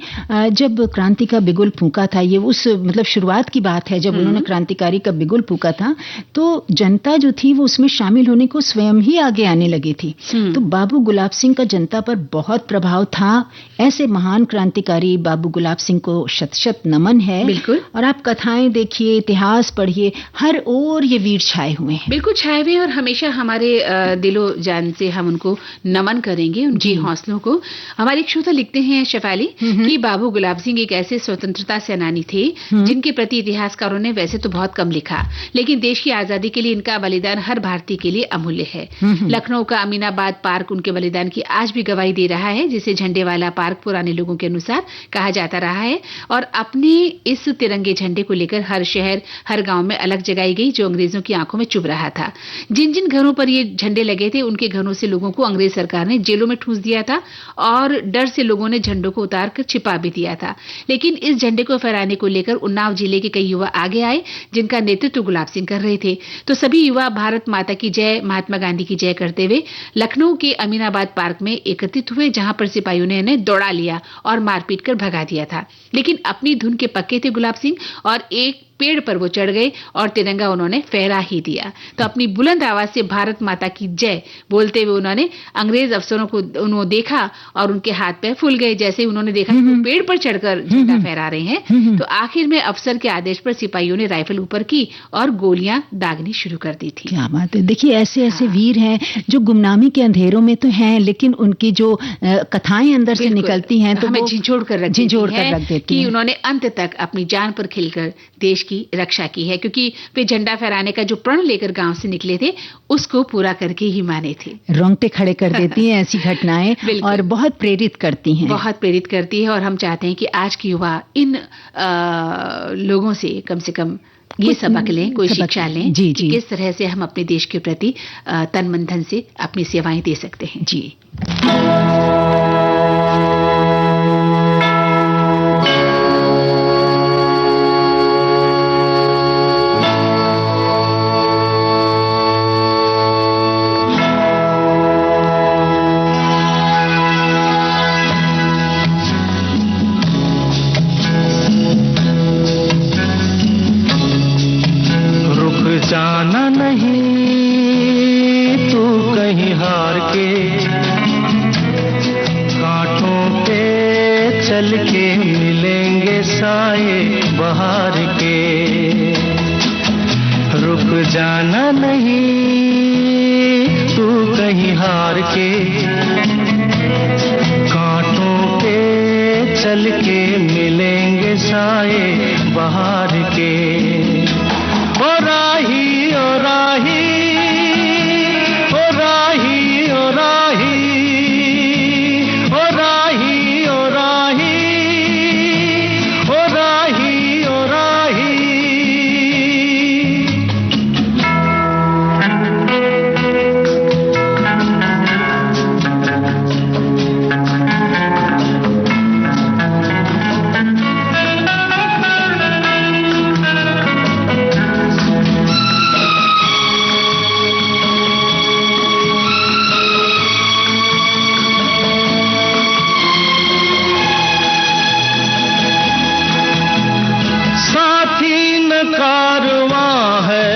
A: जब क्रांति का बिगुल फूंका था, ये उस मतलब शुरुआत की बात है जब उन्होंने क्रांतिकारी का बिगुल फूंका था, तो जनता जो थी वो उसमें शामिल होने को स्वयं ही आगे आने लगी थी। तो बाबू गुलाब सिंह का जनता पर बहुत प्रभाव था। ऐसे महान क्रांतिकारी बाबू गुलाब सिंह को शत शत नमन है।
B: बिल्कुल।
A: और आप कथाएं देखिए, इतिहास पढ़िए, हर ओर ये वीर छाए हुए हैं।
B: बिल्कुल छाए हुए, और हमेशा हमारे दिलो जान से हम उनको नमन करेंगे, उनकी हौसलों को। हमारे एक श्रोता लिखते हैं शेफाली कि बाबू गुलाब सिंह एक ऐसे स्वतंत्रता सेनानी थे जिनके प्रति इतिहासकारों ने वैसे तो बहुत कम लिखा, लेकिन देश की आजादी के लिए इनका बलिदान हर भारतीय के लिए अमूल्य है। लखनऊ का अमीनाबाद पार्क उनके बलिदान की आज भी गवाही दे रहा है, जिसे झंडे वाला पार्क पुराने लोगों के अनुसार कहा जाता रहा है। और अपने इस तिरंगे झंडे को लेकर हर शहर हर गांव में अलग जगाई गई, जो अंग्रेजों की आंखों में चुभ रहा था। जिन जिन घरों पर ये झंडे लगे थे उनके घरों से लोगों को अंग्रेज सरकार ने जेलों में ठूस दिया था और डर से लोगों ने झंडों को उतार कर छिपा भी दिया था। लेकिन इस झंडे को फहराने को लेकर उन्नाव जिले के कई युवा आगे आए, जिनका नेतृत्व गुलाब सिंह कर रहे थे। तो सभी युवा भारत माता की जय, महात्मा गांधी की जय करते हुए लखनऊ के अमीनाबाद पार्क में एकत्रित हुए, जहां पर सिपाहियों ने इन्हें दौड़ा लिया और मारपीट कर भगा दिया था। लेकिन अपनी धुन के पक्के थे गुलाब सिंह और एक पेड़ पर वो चढ़ गए और तिरंगा उन्होंने फहरा ही दिया। तो अपनी बुलंद आवाज से भारत माता की जय बोलते हुए उन्होंने अंग्रेज अफसरों को उन्होंने देखा और उनके हाथ पैर फूल गए। जैसे ही उन्होंने देखा कि पेड़ पर चढ़कर झंडा फहरा रहे हैं, तो आखिर में अफसर के आदेश पर सिपाहियों ने राइफल ऊपर की और गोलियां दागनी शुरू कर दी थी।
A: क्या बात है। देखिए ऐसे ऐसे वीर हैं जो गुमनामी के अंधेरों में तो हैं, लेकिन उनकी जो कथाएं अंदर से निकलती हैं तो
B: हमें झिझोड़ कर रख देती है कि
A: हैं।
B: उन्होंने अंत तक अपनी जान पर खिलकर देश की रक्षा की है, क्योंकि वे झंडा फहराने का जो प्रण लेकर गांव से निकले थे उसको पूरा करके ही माने थे।
A: रोंगटे खड़े कर देती हैं ऐसी घटनाएं और बहुत प्रेरित करती हैं।
B: बहुत प्रेरित करती है और हम चाहते हैं कि आज की युवा इन लोगों से कम ये सबक लें, कोई शिक्षा लें कि किस तरह से हम अपने देश के प्रति तन मन धन से अपनी सेवाएं दे सकते हैं। जी।
C: जाना नहीं तू कहीं हार के, कांटों पे चल के मिलेंगे साए बहार के। रुक जाना नहीं तू कहीं हार के, कांटों पे चल के मिलेंगे साए बहार के। ओ राही ओ राही ओ राही ओ राही ओ राही ओ राही ओ राही ओ राही। कारवां है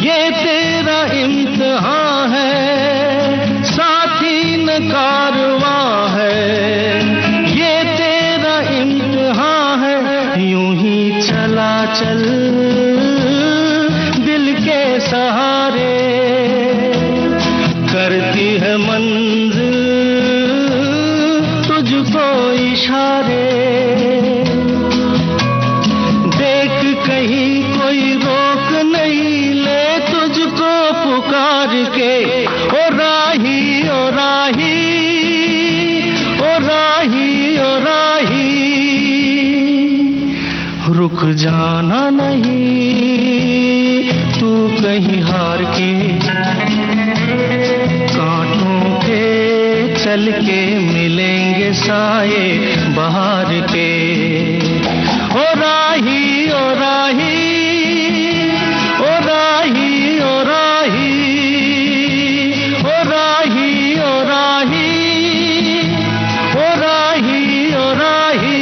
C: ये तेरा इम्तिहान है, साथी न कारवां है ये तेरा इम्तिहान है। यूं ही चला चल दिल के सहारे, करती है मंजिल तुझको इशारे। कहीं कोई रोक नहीं ले तुझको पुकार के। ओ राही ओ राही ओ राही ओ राही। रुक जाना नहीं तू कहीं हार के, कांटों पे चल के मिलेंगे साए बहार के। ओ राही ओ राही ओ राही ओ राही ओ राही ओ राही ओ राही ओ राही।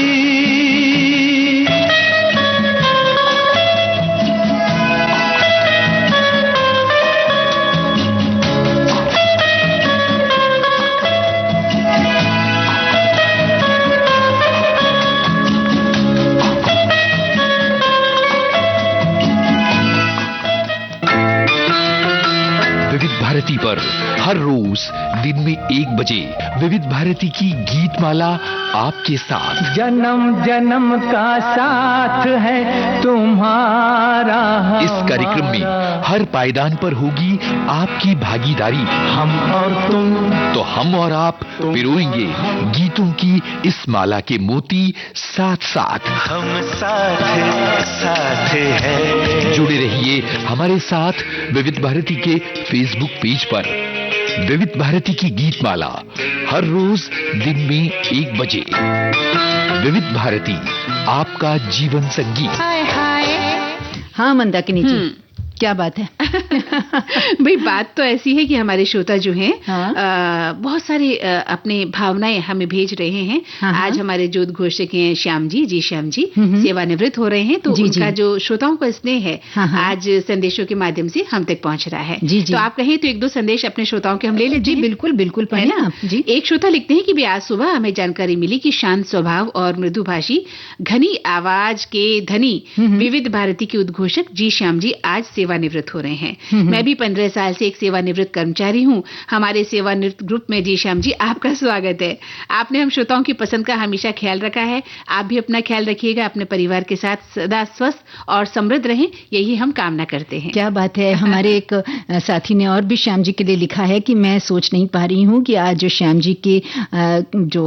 G: भारती पर हर रोज दिन में 1 बजे विविध भारती की गीत माला आपके साथ।
C: जन्म जन्म का साथ है तुम्हारा।
G: इस कार्यक्रम में हर पायदान पर होगी आपकी भागीदारी।
C: हम और तुम
G: तो हम और आप पिरोएंगे गीतों की इस माला के मोती साथ साथ।
H: हम साथ साथ हैं।
G: जुड़े रहिए हमारे साथ विविध भारती के फेसबुक पेज पर। विविध भारती की गीतमाला हर रोज दिन में 1 बजे। विविध भारती, आपका जीवन संगीत।
A: हाँ मंदाकिनी जी, क्या बात है?
B: भाई बात तो ऐसी है कि हमारे श्रोता जो हैं बहुत सारे अपने भावनाएं हमें भेज रहे हैं। आज हमारे जो उद्घोषक हैं श्याम जी सेवानिवृत्त हो रहे हैं, तो उनका जो श्रोताओं का स्नेह है आज संदेशों के माध्यम से हम तक पहुंच रहा है। तो आप कहें तो 1-2 संदेश अपने श्रोताओं के हम ले लेते हैं।
A: बिल्कुल बिल्कुल,
B: है ना जी। एक श्रोता लिखते हैं कि आज सुबह हमें जानकारी मिली कि शांत स्वभाव और मृदुभाषी घनी आवाज के धनी विविध भारती के उद्घोषक जी श्याम जी आज सेवानिवृत्त हो रहे हैं। मैं भी 15 साल से एक सेवानिवृत्त कर्मचारी हूँ। हमारे सेवानिवृत्त ग्रुप में जी श्याम जी आपका स्वागत है। आपने हम श्रोताओं की पसंद का हमेशा ख्याल रखा है। आप भी अपना ख्याल रखिएगा, अपने परिवार के साथ सदा स्वस्थ और समृद्ध रहें, यही हम कामना करते हैं।
A: क्या बात है। हमारे एक साथी ने और भी श्याम जी के लिए लिखा है कि मैं सोच नहीं पा रही हूँ कि आज जो श्याम जी के जो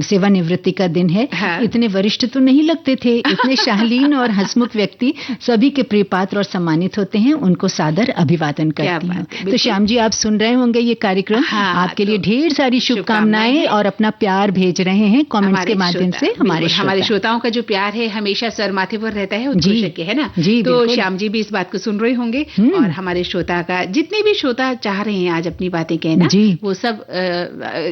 A: सेवानिवृत्ति का दिन है, इतने वरिष्ठ तो नहीं लगते थे, इतने शालीन और हंसमुख व्यक्ति सभी के प्रिय पात्र और सम्मानित होते हैं। उनको सादर अभिवादन करती हूँ। तो श्याम जी आप सुन रहे होंगे ये कार्यक्रम। आपके लिए ढेर सारी शुभकामनाएं और अपना प्यार भेज रहे हैं कमेंट्स के माध्यम से।
B: हमारे श्रोताओं का जो प्यार है हमेशा सर माथे पर रहता है उद्घोषक के, है ना जी। तो श्याम जी भी इस बात को सुन रहे होंगे और हमारे श्रोता का जितने भी श्रोता चाह रहे हैं आज अपनी बातें कहना जी, वो सब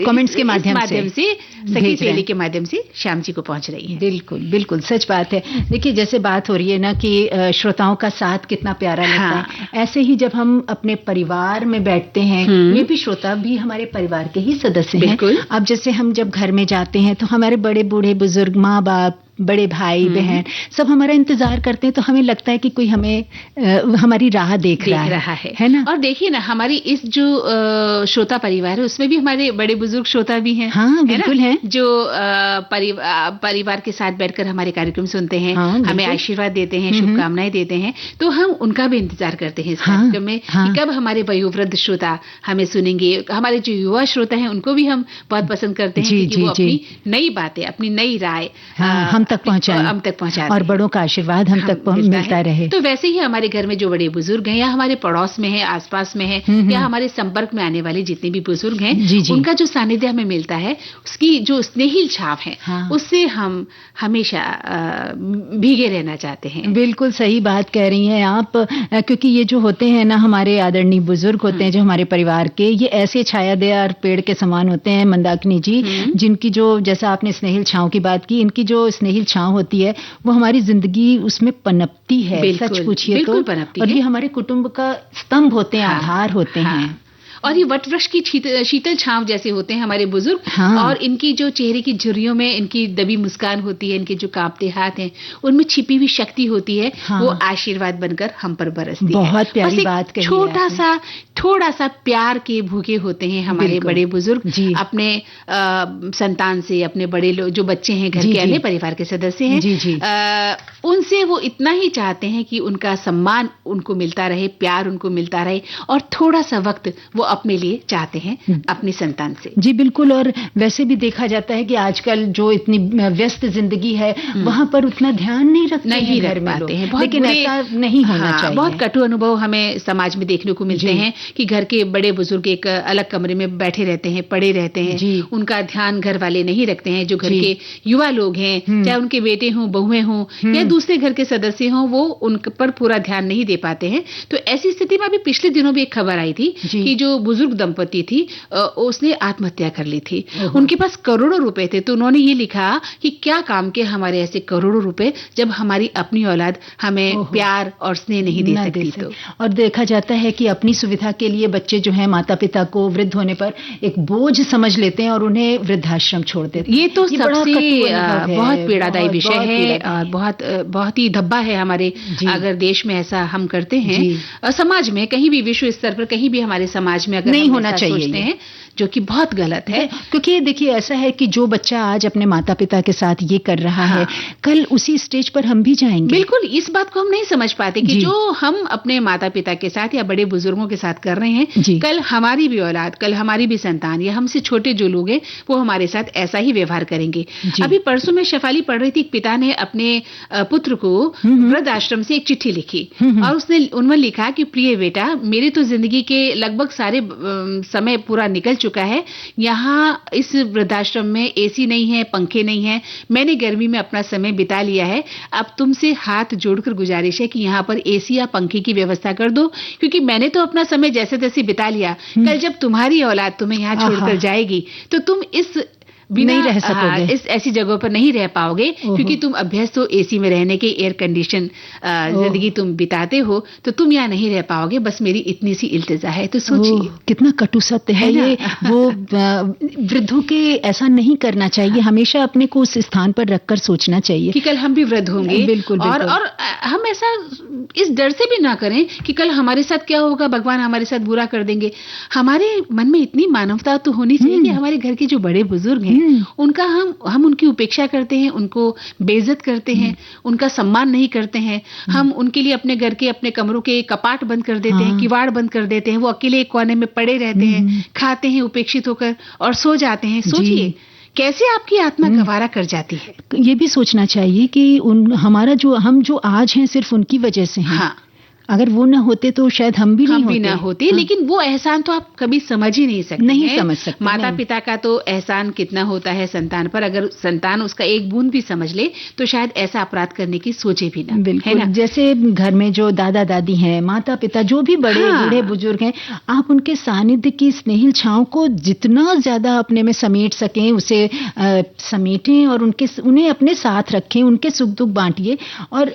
A: कमेंट्स के माध्यम से
B: सखी सहेली के माध्यम से श्याम जी को पहुंच रही है।
A: बिल्कुल बिल्कुल सच बात है। देखिए जैसे बात हो रही है ना कि श्रोताओं का साथ कितना प्यारा लगता है, ऐसे ही जब हम अपने परिवार में बैठते हैं, ये भी श्रोता भी हमारे परिवार के ही सदस्य हैं। अब जैसे हम जब घर में जाते हैं तो हमारे बड़े बूढ़े बुजुर्ग, माँ बाप, बड़े भाई बहन सब हमारा इंतजार करते हैं, तो हमें लगता है कि कोई हमें हमारी राह देख रहा है ना।
B: और देखिए ना हमारी इस जो श्रोता परिवार है उसमें भी हमारे बड़े बुजुर्ग श्रोता भी हैं।
A: हाँ बिल्कुल हैं,
B: जो परिवार के साथ बैठकर हमारे कार्यक्रम सुनते हैं, हमें आशीर्वाद देते हैं, शुभकामनाएं देते हैं। तो हम उनका भी इंतजार करते हैं इस कार्यक्रम में कि कब हमारे वयोवृद्ध श्रोता हमें सुनेंगे। हमारे जो युवा श्रोता हैं उनको भी हम बहुत पसंद करते हैं कि वो अपनी नई बातें, अपनी नई राय
A: हम तक पहुंचाएं और बड़ों का आशीर्वाद हम तक मिलता रहे।
B: तो वैसे ही हमारे घर में जो बड़े बुजुर्ग हैं या हमारे पड़ोस में है, आसपास में है, या हमारे संपर्क में आने वाले जितने भी बुजुर्ग हैं, उनका जो सानिध्य हमें मिलता है, उसकी जो स्नेहिल छाप है, उससे हम हमेशा भीगे रहना चाहते हैं।
A: बिल्कुल सही बात कह रही हैं आप, क्योंकि ये जो होते हैं ना हमारे आदरणीय बुजुर्ग होते हैं जो हमारे परिवार के, ये ऐसे छायादार पेड़ के समान होते हैं मंदाकिनी जी, जिनकी जो जैसा आपने स्नेहिल छांव की बात की, इनकी जो स्नेहिल छांव होती है वो हमारी जिंदगी उसमें पनपती है। सच पूछिए तो और ये हमारे कुटुंब का स्तंभ होते हैं, आधार होते हैं।
B: और ये वटवृक्ष की शीतल छांव जैसे होते हैं हमारे बुजुर्ग। और इनकी जो चेहरे की झुर्रियों में इनकी दबी मुस्कान होती है, इनके जो कांपते हाथ हैं उनमें छिपी हुई शक्ति होती है, वो आशीर्वाद बनकर हम पर बरसती है।
A: बहुत प्यारी बात कही।
B: थोड़ा सा प्यार के भूखे होते हैं हमारे बड़े बुजुर्ग अपने संतान से, अपने बड़े जो बच्चे हैं घर के अन्य परिवार के सदस्य हैं, उनसे वो इतना ही चाहते हैं कि उनका सम्मान उनको मिलता रहे, प्यार उनको मिलता रहे, और थोड़ा सा वक्त वो अपने लिए चाहते हैं अपनी संतान से।
A: जी बिल्कुल। और वैसे भी देखा जाता है कि आजकल जो इतनी व्यस्त जिंदगी है वहां पर उतना ध्यान नहीं रखते हैं घर में लोग, लेकिन ऐसा नहीं होना चाहिए।
B: बहुत कटु अनुभव हमें समाज में देखने को मिलते हैं कि घर के बड़े बुजुर्ग एक अलग कमरे में बैठे रहते हैं, पड़े रहते हैं, उनका ध्यान घर वाले नहीं रखते हैं। जो घर के युवा लोग हैं, चाहे उनके बेटे हों, बहुएं हों या दूसरे घर के सदस्य हों, वो उन पर पूरा ध्यान नहीं दे पाते हैं। तो ऐसी स्थिति में अभी पिछले दिनों भी एक खबर आई थी कि जो बुजुर्ग दंपति थी उसने आत्महत्या कर ली थी। उनके पास करोड़ों रुपए थे, तो उन्होंने ये लिखा कि क्या काम के हमारे ऐसे करोड़ों रुपए जब हमारी अपनी औलाद हमें प्यार और स्नेह नहीं दे सकती। तो
A: और देखा जाता है कि अपनी सुविधा के लिए बच्चे जो है माता पिता को वृद्ध होने पर एक बोझ समझ लेते हैं और उन्हें वृद्धाश्रम छोड़ देते हैं।
B: ये तो सबसे बहुत पीड़ादायी विषय है और बहुत ही धब्बा है हमारे अगर देश में ऐसा हम करते हैं। समाज में कहीं भी, विश्व स्तर पर कहीं भी हमारे समाज में अगर
A: नहीं होना चाहिए
B: हैं जो कि बहुत गलत है।
A: क्योंकि देखिए ऐसा है कि जो बच्चा आज अपने माता पिता के साथ ये कर रहा है, कल उसी स्टेज पर हम भी जाएंगे।
B: बिल्कुल, इस बात को हम नहीं समझ पाते कि जो हम अपने माता पिता के साथ या बड़े बुजुर्गों के साथ कर रहे हैं, कल हमारी भी औलाद, कल हमारी भी संतान या हमसे छोटे जो लोग हैं वो हमारे साथ ऐसा ही व्यवहार करेंगे। अभी परसों में शेफाली पढ़ रही थी, एक पिता ने अपने पुत्र को वृद्ध आश्रम से एक चिट्ठी लिखी और उनमें लिखा कि प्रिय बेटा, मेरे तो जिंदगी के लगभग सारे समय पूरा निकल चुका है। यहाँ इस वृद्धाश्रम में एसी नहीं है, पंखे नहीं है, मैंने गर्मी में अपना समय बिता लिया है। अब तुमसे हाथ जोड़कर गुजारिश है कि यहाँ पर एसी या पंखे की व्यवस्था कर दो, क्योंकि मैंने तो अपना समय जैसे तैसे बिता लिया। कल जब तुम्हारी औलाद तुम्हें यहाँ छोड़कर जाएगी तो तुम इस
A: नहीं रह सकोगे,
B: इस ऐसी जगहों पर नहीं रह पाओगे, क्योंकि तुम अभ्यस्त हो एसी में रहने के, एयर कंडीशन जिंदगी तुम बिताते हो, तो तुम यहाँ नहीं रह पाओगे। बस मेरी इतनी सी इल्तिजा है। तो सोचिए
A: कितना कटु सत्य है ये। वो वृद्धों के ऐसा नहीं करना चाहिए, हमेशा अपने को उस स्थान पर रखकर सोचना चाहिए
B: कि कल हम भी वृद्ध होंगे।
A: बिल्कुल,
B: और हम ऐसा इस डर से भी ना करें कि कल हमारे साथ क्या होगा, भगवान हमारे साथ बुरा कर देंगे। हमारे मन में इतनी मानवता तो होनी चाहिए कि हमारे घर के जो बड़े बुजुर्ग हैं उनका हम उनकी उपेक्षा करते हैं, उनको बेइज्जत करते हैं, उनका सम्मान नहीं करते हैं। हम उनके लिए अपने घर के, अपने कमरों के कपाट बंद कर देते हैं, किवाड़ बंद कर देते हैं, वो अकेले एक कोने में पड़े रहते हैं, खाते हैं उपेक्षित होकर और सो जाते हैं। सोचिए कैसे आपकी आत्मा गवारा कर जाती है।
A: ये भी सोचना चाहिए कि हम जो आज हैं सिर्फ उनकी वजह से हैं। अगर वो ना होते तो शायद हम भी
B: ना होते। लेकिन वो एहसान तो आप कभी समझ ही नहीं सकते,
A: समझ सकते।
B: माता पिता का तो एहसान कितना होता है संतान पर, अगर संतान उसका एक बूंद भी समझ ले तो शायद ऐसा अपराध करने की सोचे भी ना।
A: बिल्कुल, है ना? जैसे घर में जो दादा दादी हैं, माता पिता, जो भी बड़े बूढ़े बुजुर्ग हैं, आप उनके सानिध्य की स्नेहिल छांव को जितना ज्यादा अपने में समेट सकें उसे समेटें और उन्हें अपने साथ रखें, उनके सुख दुख बांटिए। और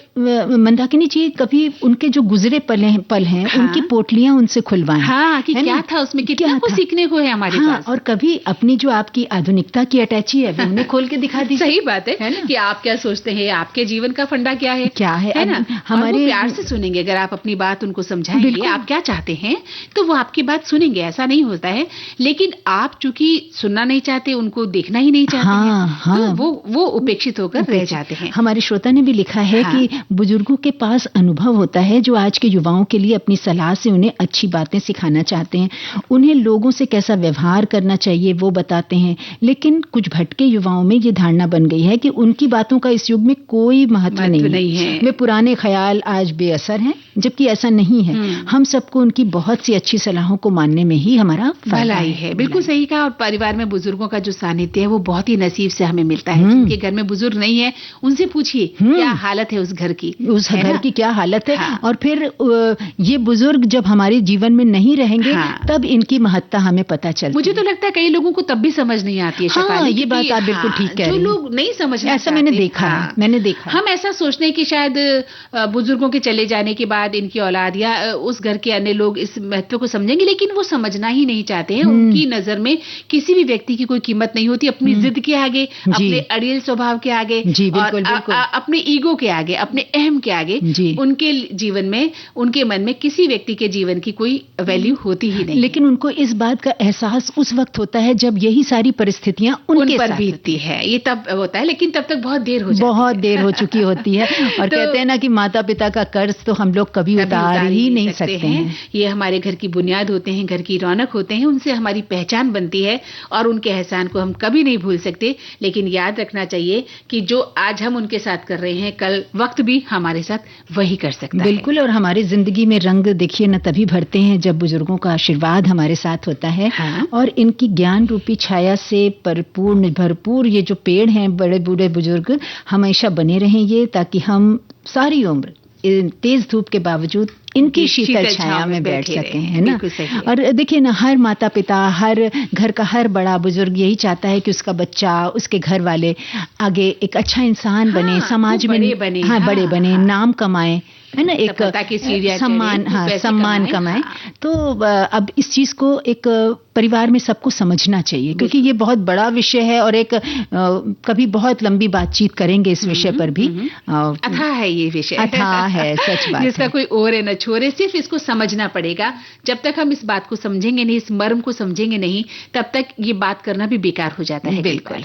A: मंदाकिनी जी, कभी उनके जो गुजरे पल हैं उनकी पोटलियां उनसे खुलवाएं।
B: कि क्या था उसमें, कितना कुछ सीखने को है हमारे पास।
A: और कभी अपनी जो आपकी आधुनिकता की अटैची है उन्हें खोल के दिखा दी।
B: सही बात है कि आप क्या सोचते हैं, आपके जीवन का फंडा क्या है ना। हमारे प्यार से सुनेंगे, अगर आप अपनी बात उनको समझाएंगे, आप क्या चाहते हैं, तो वो आपकी बात सुनेंगे। ऐसा नहीं होता है, लेकिन आप चूंकि सुनना नहीं चाहते, उनको देखना ही नहीं चाहते हैं, तो वो उपेक्षित होकर रह जाते हैं।
A: हमारे श्रोता ने भी लिखा है कि बुजुर्गों के पास अनुभव होता है जो आज के युवाओं के लिए अपनी सलाह से उन्हें अच्छी बातें सिखाना चाहते हैं। उन्हें लोगों से कैसा व्यवहार करना चाहिए वो बताते हैं। लेकिन कुछ भटके युवाओं में ये धारणा बन गई है कि उनकी बातों का इस युग में कोई महत्व नहीं है। वे पुराने ख्याल आज बेअसर हैं, जबकि ऐसा नहीं है। हम सबको उनकी बहुत सी अच्छी सलाहों को मानने में ही हमारा
B: भलाई है। बिल्कुल सही कहा। और परिवार में बुजुर्गों का जो सानिध्य है वो बहुत ही नसीब से हमें मिलता है। जिनके घर में बुजुर्ग नहीं है उनसे पूछिए क्या हालत है उस घर की,
A: उस घर की क्या हालत है। और फिर ये बुजुर्ग जब हमारे जीवन में नहीं रहेंगे तब इनकी महत्ता हमें पता चलती।
B: मुझे तो लगता है कई लोगों को तब भी समझ नहीं आती है।
A: ये बात आप बिल्कुल ठीक कह रही हैं।
B: जो लोग नहीं समझना
A: ऐसा मैंने देखा।
B: हम ऐसा सोचते हैं कि शायद बुजुर्गों के चले जाने के बाद इनकी औलाद या उस घर के अन्य लोग इस महत्व को समझेंगे, लेकिन वो समझना ही नहीं चाहते हैं। उनकी नजर में किसी भी व्यक्ति की कोई कीमत नहीं होती, अपनी जिद के आगे, अपने अड़ियल स्वभाव के आगे, अपने ईगो के आगे, अपने अहम के आगे। उनके जीवन में, उनके मन में किसी व्यक्ति के जीवन की कोई वैल्यू होती ही नहीं।
A: लेकिन उनको इस बात का एहसास उस वक्त होता है जब यही सारी परिस्थितियां उन पर
B: बीतती है। ये तब होता है, लेकिन तब तक बहुत देर हो चुकी होती है। और कहते हैं ना कि माता पिता का कर्ज तो हम लोग कभी उतार ही नहीं सकते हैं। ये हमारे घर की बुनियाद होते हैं, घर की रौनक होते हैं, उनसे हमारी पहचान बनती है और उनके एहसान को हम कभी नहीं भूल सकते। लेकिन याद रखना चाहिए कि जो आज हम उनके साथ कर रहे हैं, कल वक्त भी हमारे साथ वही कर सकता है। बिल्कुल। और हमारी जिंदगी में रंग देखिए न तभी भरते हैं जब बुजुर्गों का आशीर्वाद हमारे साथ होता है। और इनकी ज्ञान रूपी छाया से भरपूर ये जो पेड़ हैं, बड़े बूढ़े बुजुर्ग, हमेशा बने रहेंगे ताकि हम सारी उम्र तेज धूप के बावजूद इनकी शीतल छाया में बैठ सके, है ना। और देखिए ना, हर माता पिता, हर घर का हर बड़ा बुजुर्ग यही चाहता है कि उसका बच्चा, उसके घर वाले आगे एक अच्छा इंसान बने, समाज में बड़े बने, नाम कमाए,
A: है ना, एक सम्मान, हाँ, सम्मान कमाए। तो अब इस चीज को एक परिवार में सबको समझना चाहिए, क्योंकि ये बहुत बड़ा विषय है और एक कभी बहुत लंबी बातचीत करेंगे इस विषय पर भी।
B: अथाह है ये विषय,
A: अथाह है, सच बात
B: जिसका कोई और है न छोरे। सिर्फ इसको समझना पड़ेगा। जब तक हम इस बात को समझेंगे नहीं, इस मर्म को समझेंगे नहीं, तब तक ये बात करना भी बेकार हो जाता है।
A: बिल्कुल।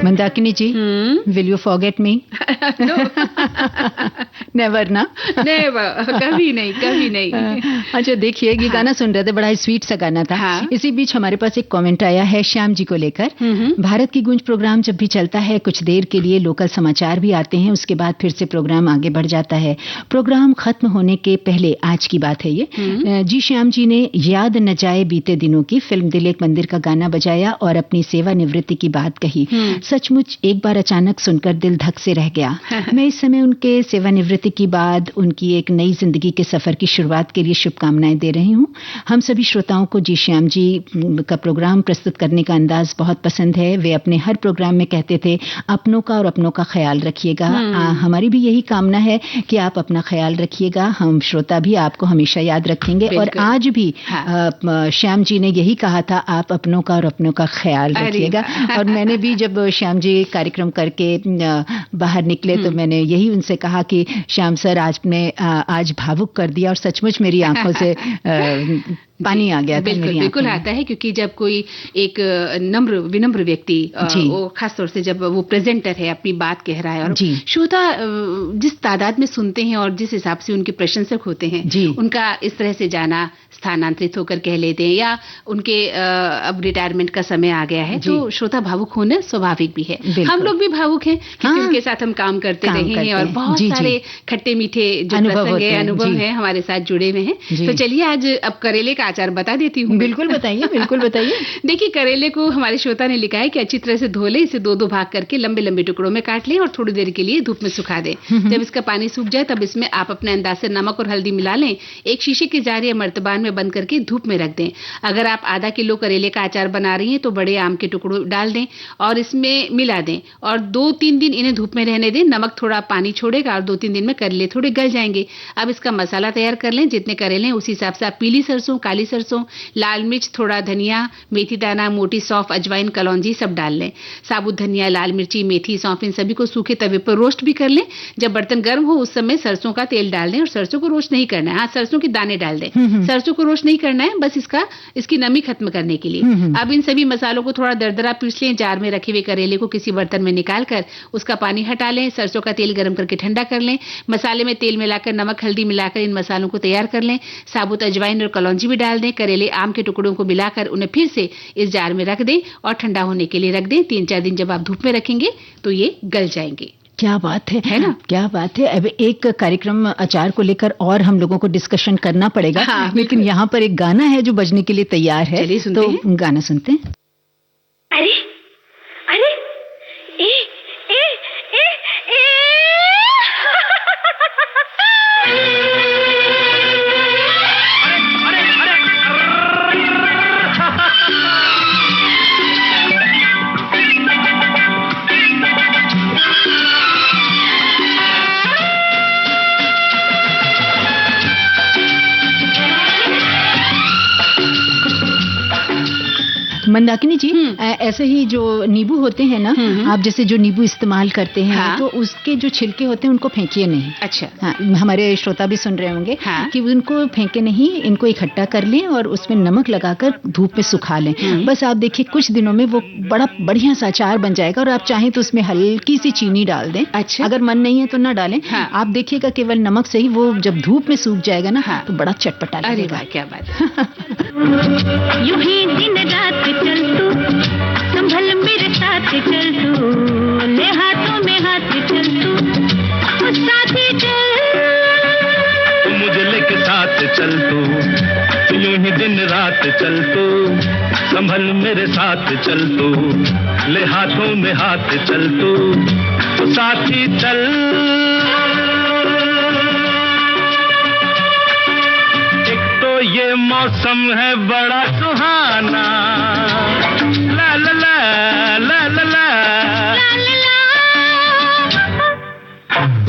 A: मंदाकिनी जी, will you forget me?
B: No.
A: Never ना?
B: नेवर, कभी नहीं, कभी नहीं।
A: अच्छा देखिए, ये गाना सुन रहे थे, बड़ा ही स्वीट सा गाना था। इसी बीच हमारे पास एक कमेंट आया है श्याम जी को लेकर। भारत की गूंज प्रोग्राम जब भी चलता है, कुछ देर के लिए लोकल समाचार भी आते हैं, उसके बाद फिर से प्रोग्राम आगे बढ़ जाता है। प्रोग्राम खत्म होने के पहले, आज की बात है ये, जी श्याम जी ने याद न जाए बीते दिनों की फिल्म दिल एक मंदिर का गाना बजाया और अपनी सेवानिवृत्ति की बात कही। सचमुच एक बार अचानक सुनकर दिल धक से रह गया। मैं इस समय उनके सेवानिवृत्ति के बाद उनकी एक नई जिंदगी के सफर की शुरुआत के लिए शुभकामनाएं दे रही हूँ। हम सभी श्रोताओं को जी श्याम जी का प्रोग्राम प्रस्तुत करने का अंदाज बहुत पसंद है। वे अपने हर प्रोग्राम में कहते थे, अपनों का और अपनों का ख्याल रखिएगा। हमारी भी यही कामना है कि आप अपना ख्याल रखिएगा। हम श्रोता भी आपको हमेशा याद रखेंगे। और आज भी श्याम जी ने यही कहा था, आप अपनों का और अपनों का ख्याल रखिएगा। और मैंने भी जब श्याम जी कार्यक्रम करके बाहर निकले तो मैंने यही उनसे कहा कि श्याम सर, आज भावुक कर दिया, और सचमुच मेरी आंखों से पानी आ गया था।
B: बिल्कुल आता है, क्योंकि जब कोई एक विनम्र व्यक्ति, वो खासतौर से जब वो प्रेजेंटर है, अपनी बात कह रहा है और श्रोता जिस तादाद में सुनते हैं और जिस हिसाब से उनके प्रशंसक होते हैं, उनका इस तरह से जाना, स्थानांतरित होकर कह लेते हैं, या उनके अब रिटायरमेंट का समय आ गया है, तो श्रोता भावुक होना स्वाभाविक भी है। हम लोग भी भावुक हैं, जिनके साथ हम काम करते रहे हैं और बहुत सारे खट्टे मीठे जो प्रसंग है, अनुभव है, हमारे साथ जुड़े हुए हैं। तो चलिए आज अब करेले का अचार बता देती हूँ।
A: बिल्कुल बताइए, बिल्कुल बताइए।
B: देखिए, करेले को हमारे श्रोता ने लिखा है कि अच्छी तरह से धो ले, इसे 2-2 भाग करके लंबे लंबे टुकड़ों में काट लें और थोड़ी देर के लिए धूप में सुखा दें। जब इसका पानी सूख जाए, तब इसमें आप अपने अंदाज से नमक और हल्दी मिला लें। एक शीशे के जार या मर्तबान में बंद करके धूप में रख दें। अगर आप आधा किलो करेले का अचार बना रही हैं, तो बड़े आम के टुकड़ों डाल दें और इसमें मिला दें और 2-3 दिन इन्हें धूप में रहने दें। नमक थोड़ा पानी छोड़ेगा और 2-3 दिन में करेले थोड़े गल जाएंगे। अब इसका मसाला तैयार कर लें। जितने करेले उसी हिसाब से आप पीली सरसों, काली काली सरसों, लाल मिर्च, थोड़ा धनिया, मेथी दाना, मोटी सौंफ, अजवाइन, कलौंजी सब डाल लें। साबुत धनिया, लाल मिर्ची, मेथी, सौंफ इन सभी को सूखे तवे पर रोस्ट भी कर लें। जब बर्तन गर्म हो उस समय सरसों का तेल डाल दें और सरसों को रोस्ट नहीं करना है। हाँ, सरसों के दाने डाल दें, सरसों को रोस्ट नहीं करना है, बस इसकी नमी खत्म करने के लिए। अब इन सभी मसालों को थोड़ा दरदरा पीस लें। जार में रखे हुए करेले को किसी बर्तन में निकाल कर उसका पानी हटा लें। सरसों का तेल गर्म करके ठंडा कर लें। मसाले में तेल मिलाकर, नमक, हल्दी मिलाकर इन मसालों को तैयार कर लें। साबुत अजवाइन और कलौंजी भी डाल दें। करेले, आम के टुकड़ों को मिलाकर उन्हें फिर से इस जार में रख दें और ठंडा होने के लिए रख दें। 3-4 दिन जब आप धूप में रखेंगे तो ये गल जाएंगे।
A: क्या बात है ना, क्या बात है। अब एक कार्यक्रम अचार को लेकर और हम लोगों को डिस्कशन करना पड़ेगा। हाँ, लेकिन यहाँ पर एक गाना है जो बजने के लिए तैयार है, तो गाना सुनते हैं।
I: अरे अरे ए ए ए ए
A: मंदाकिनी जी, ऐसे ही जो नींबू होते हैं ना, आप जैसे जो नींबू इस्तेमाल करते हैं, हाँ? तो उसके जो छिलके होते हैं उनको फेंकिए नहीं।
B: अच्छा।
A: हाँ, हमारे श्रोता भी सुन रहे होंगे, हाँ? कि उनको फेंके नहीं, इनको इकट्ठा कर लें और उसमें नमक लगाकर धूप में सुखा लें। बस आप देखिए कुछ दिनों में वो बड़ा बढ़िया सा अचार बन जाएगा। और आप चाहें तो उसमें हल्की सी चीनी डाल दें। अच्छा। अगर मन नहीं है तो ना डालें। हाँ। आप देखिएगा केवल नमक से ही वो जब धूप में सूख जाएगा ना, हाँ? तो बड़ा चटपटा लगेगा।
B: क्या बात।
I: यूं ही दिन रात चल तू, संभल मेरे साथ चल तू, ले हाथों में हाथ चल तू, साथी चल,
H: तू मुझे लेके साथ चल तू, यूं ही दिन रात चल तू, संभल मेरे साथ चल तू, ले हाथों में हाथ चल तू, साथी चल। एक तो ये मौसम है बड़ा सुहाना, ला ला ला ला ला ला,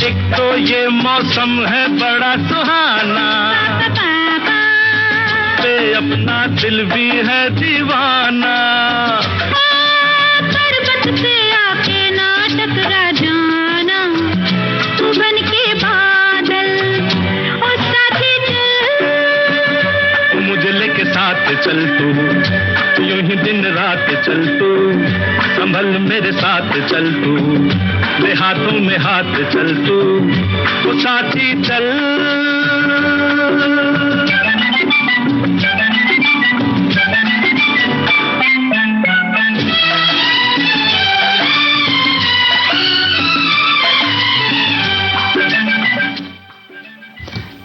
H: एक तो ये मौसम है बड़ा सुहाना, पे अपना दिल भी है दीवाना,
I: पर्वत से आके ना टकरा जाना, तू बन के बादल और साथी चल,
H: मुझे लेके साथ चल तू, यूं ही दिन रात चल तू, संभल मेरे साथ चल तू, ले हाथों में हाथ चल तू, वो साथी चल।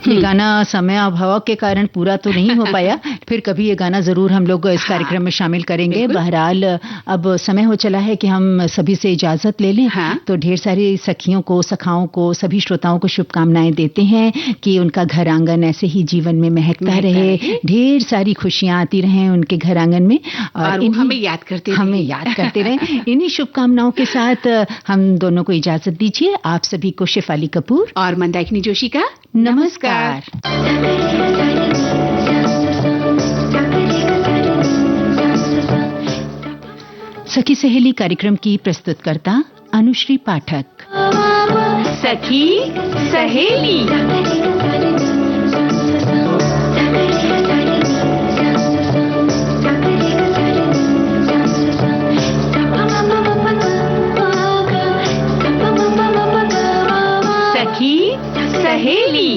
A: ये गाना समय अभाव के कारण पूरा तो नहीं हो पाया, फिर कभी ये गाना जरूर हम लोग इस कार्यक्रम में शामिल करेंगे। बहरहाल अब समय हो चला है कि हम सभी से इजाजत ले लें। हाँ? तो ढेर सारी सखियों को, सखाओं को, सभी श्रोताओं को शुभकामनाएं देते हैं कि उनका घर आंगन ऐसे ही जीवन में महकता रहे, ढेर सारी खुशियां आती रहें उनके घर आंगन में,
B: और हमें याद करते रहे।
A: इन्हीं शुभकामनाओं के साथ हम दोनों को इजाजत दीजिए। आप सभी को शेफाली कपूर
B: और मंदाकिनी जोशी का
A: नमस्कार। सखी सहेली कार्यक्रम की प्रस्तुतकर्ता अनुश्री पाठक।
B: सखी सहेली। सखी सहेली।